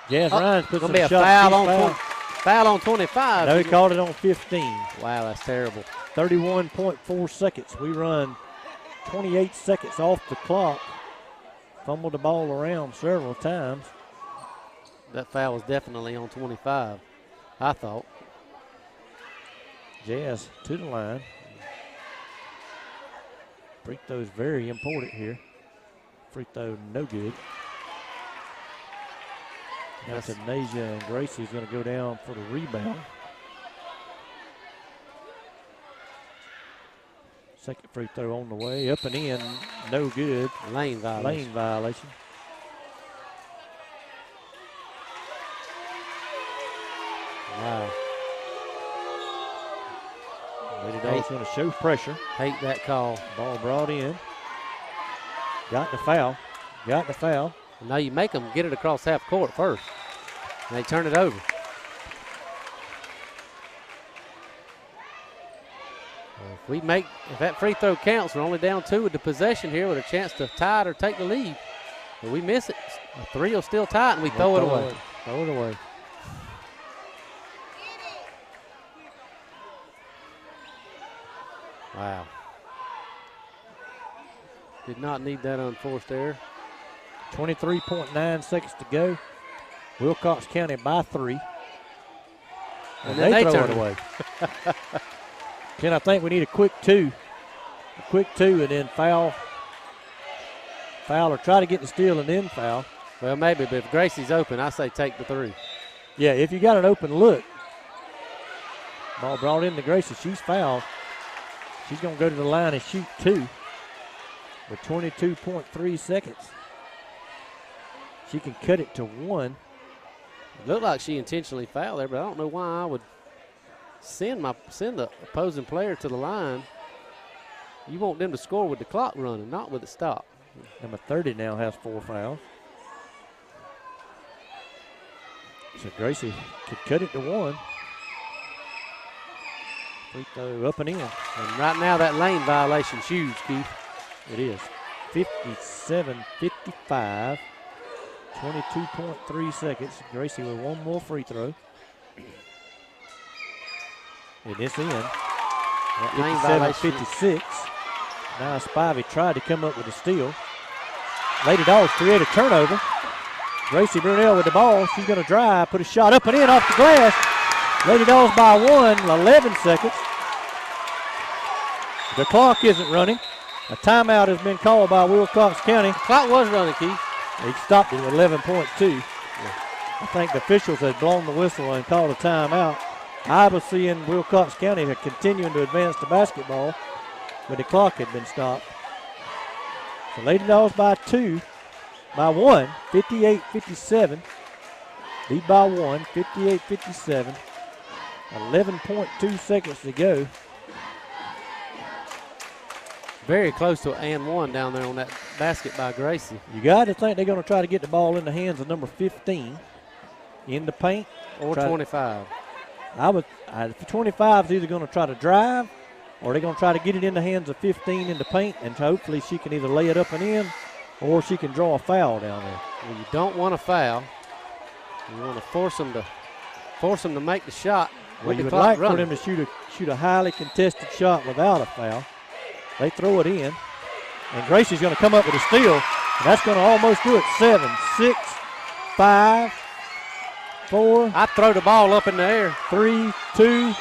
Speaker 1: Jazz Ryan puts
Speaker 2: going to be
Speaker 1: a
Speaker 2: a
Speaker 1: shot.
Speaker 2: foul on 25.
Speaker 1: No, he called it on 15.
Speaker 2: Wow, that's terrible.
Speaker 1: 31.4 seconds. We run 28 seconds off the clock. Fumbled the ball around several times.
Speaker 2: That foul was definitely on 25, I thought.
Speaker 1: Jazz to the line. Free throw is very important here. Free throw no good. Now Tanasia and Gracie's going to go down for the rebound. Second free throw on the way. Up and in, no good.
Speaker 2: Lane violation.
Speaker 1: Lane violation.
Speaker 2: Wow.
Speaker 1: Lady Dawgs going to show pressure.
Speaker 2: Hate that call.
Speaker 1: Ball brought in. Got the foul. Got the foul.
Speaker 2: Now you make them get it across half court first. And they turn it over. If that free throw counts, we're only down 2 with the possession here with a chance to tie it or take the lead. But we miss it. A 3 will still tie it, and we throw it away.
Speaker 1: Throw it away.
Speaker 2: Wow. Did not need that unforced error.
Speaker 1: 23.9 seconds to go. Wilcox County by 3.
Speaker 2: And then they
Speaker 1: throw
Speaker 2: turn
Speaker 1: it away. Ken, I think we need a quick 2. A quick 2 and then foul. Foul or try to get the steal and then foul.
Speaker 2: Well, maybe, but if Gracie's open, I say take the 3.
Speaker 1: Yeah, if you got an open look. Ball brought in to Gracie. She's fouled. She's going to go to the line and shoot 2 with 22.3 seconds. She can cut it to 1.
Speaker 2: It looked like she intentionally fouled there, but I don't know why I would send the opposing player to the line. You want them to score with the clock running, not with it stopped.
Speaker 1: Number 30 now has 4 fouls. So Gracie could cut it to 1. Free throw up and in.
Speaker 2: And right now that lane violation's huge, Keith.
Speaker 1: It is. 57-55. 22.3 seconds. Gracie with 1 more free throw. And it's in. 57-56. Now Spivey tried to come up with a steal. Lady Dawgs create a turnover. Gracie Brunel with the ball. She's going to drive, put a shot up and in off the glass. Lady Dawgs by 1, 11 seconds. The clock isn't running. A timeout has been called by Wilcox County.
Speaker 2: The clock was running, Keith.
Speaker 1: He stopped it at 11.2. I think the officials had blown the whistle and called a timeout. I was seeing Wilcox County continuing to advance the basketball, but the clock had been stopped. So Lady Dawgs by 1, 58-57. Lead by 1, 58-57. 11.2 seconds to go.
Speaker 2: Very close to an and 1 down there on that basket by Gracie.
Speaker 1: You got to think they're going to try to get the ball in the hands of number 15 in the paint.
Speaker 2: Or 25.
Speaker 1: 25 is either going to try to drive or they're going to try to get it in the hands of 15 in the paint, and hopefully she can either lay it up and in or she can draw a foul down there.
Speaker 2: Well, you don't want a foul. You want to force them to make the shot.
Speaker 1: Well, you would like for them to shoot a highly contested shot without a foul. They throw it in, and Gracie's going to come up with a steal, and that's going to almost do it. 7, 6, 5, 4.
Speaker 2: I throw the ball up in the air.
Speaker 1: 3, 2,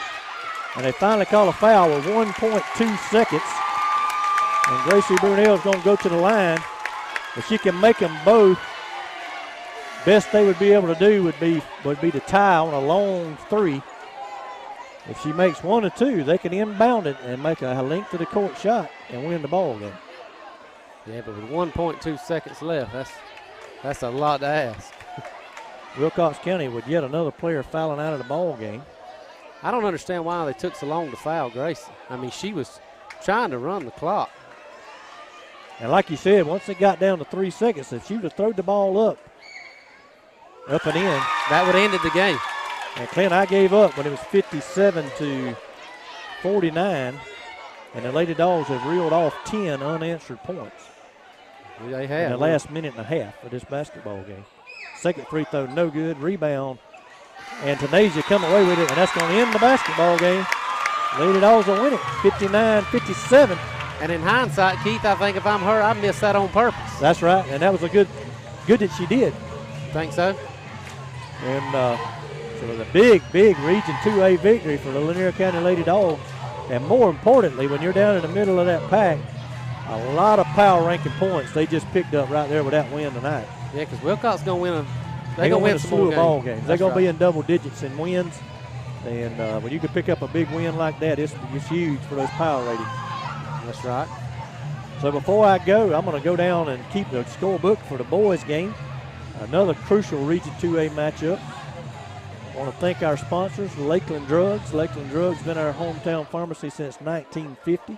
Speaker 1: and they finally call a foul with 1.2 seconds. And Gracie Brunel is going to go to the line. If she can make them both, best they would be able to do would be to tie on a long 3. If she makes 1 or 2, they can inbound it and make a length to the court shot and win the ball game.
Speaker 2: Yeah, but with 1.2 seconds left, That's a lot to ask.
Speaker 1: Wilcox County with yet another player fouling out of the ball game.
Speaker 2: I don't understand why they took so long to foul Gracie. I mean, she was trying to run the clock.
Speaker 1: And like you said, once it got down to 3 seconds, if she would have thrown the ball up and in,
Speaker 2: that would have ended the game.
Speaker 1: And Clint, I gave up when it was 57-49, and the Lady Dogs have reeled off 10 unanswered points.
Speaker 2: They have.
Speaker 1: In the last minute and a half of this basketball game. Second free throw, no good. Rebound. And Tanasia come away with it, and that's going to end the basketball game. Lady Dogs will win it, 59-57.
Speaker 2: And in hindsight, Keith, I think if I'm her, I missed that on purpose.
Speaker 1: That's right, and that was a good that she did.
Speaker 2: Think so?
Speaker 1: And so it was a big Region 2A victory for the Lanier County Lady Dogs. And more importantly, when you're down in the middle of that pack, a lot of power ranking points they just picked up right there with that win tonight.
Speaker 2: Yeah, because Wilcox going to win
Speaker 1: They're going to win
Speaker 2: some
Speaker 1: slew
Speaker 2: more
Speaker 1: of ball games. They're going
Speaker 2: right.
Speaker 1: to be in double digits in wins. And when you can pick up a big win like that, it's huge for those power ratings.
Speaker 2: That's right.
Speaker 1: So before I go, I'm going to go down and keep the scorebook for the boys game. Another crucial Region 2A matchup. I want to thank our sponsors, Lakeland Drugs. Lakeland Drugs has been our hometown pharmacy since 1950.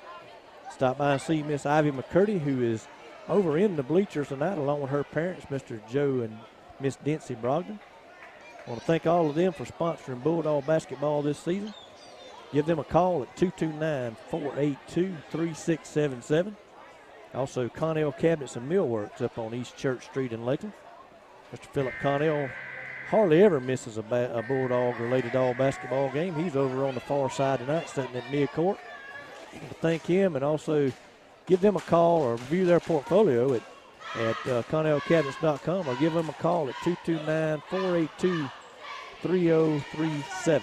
Speaker 1: Stop by and see Miss Ivy McCurdy, who is over in the bleachers tonight, along with her parents, Mr. Joe and Miss Dency Brogdon. I want to thank all of them for sponsoring Bulldog basketball this season. Give them a call at 229-482-3677. Also, Connell Cabinets and Millworks up on East Church Street in Lakeland. Mr. Philip Connell hardly ever misses a Bulldog or Lady Dog basketball game. He's over on the far side tonight, sitting at midcourt. I want to thank him and also give them a call or view their portfolio at ConnellCabinets.com or give them a call at 229-482-3037.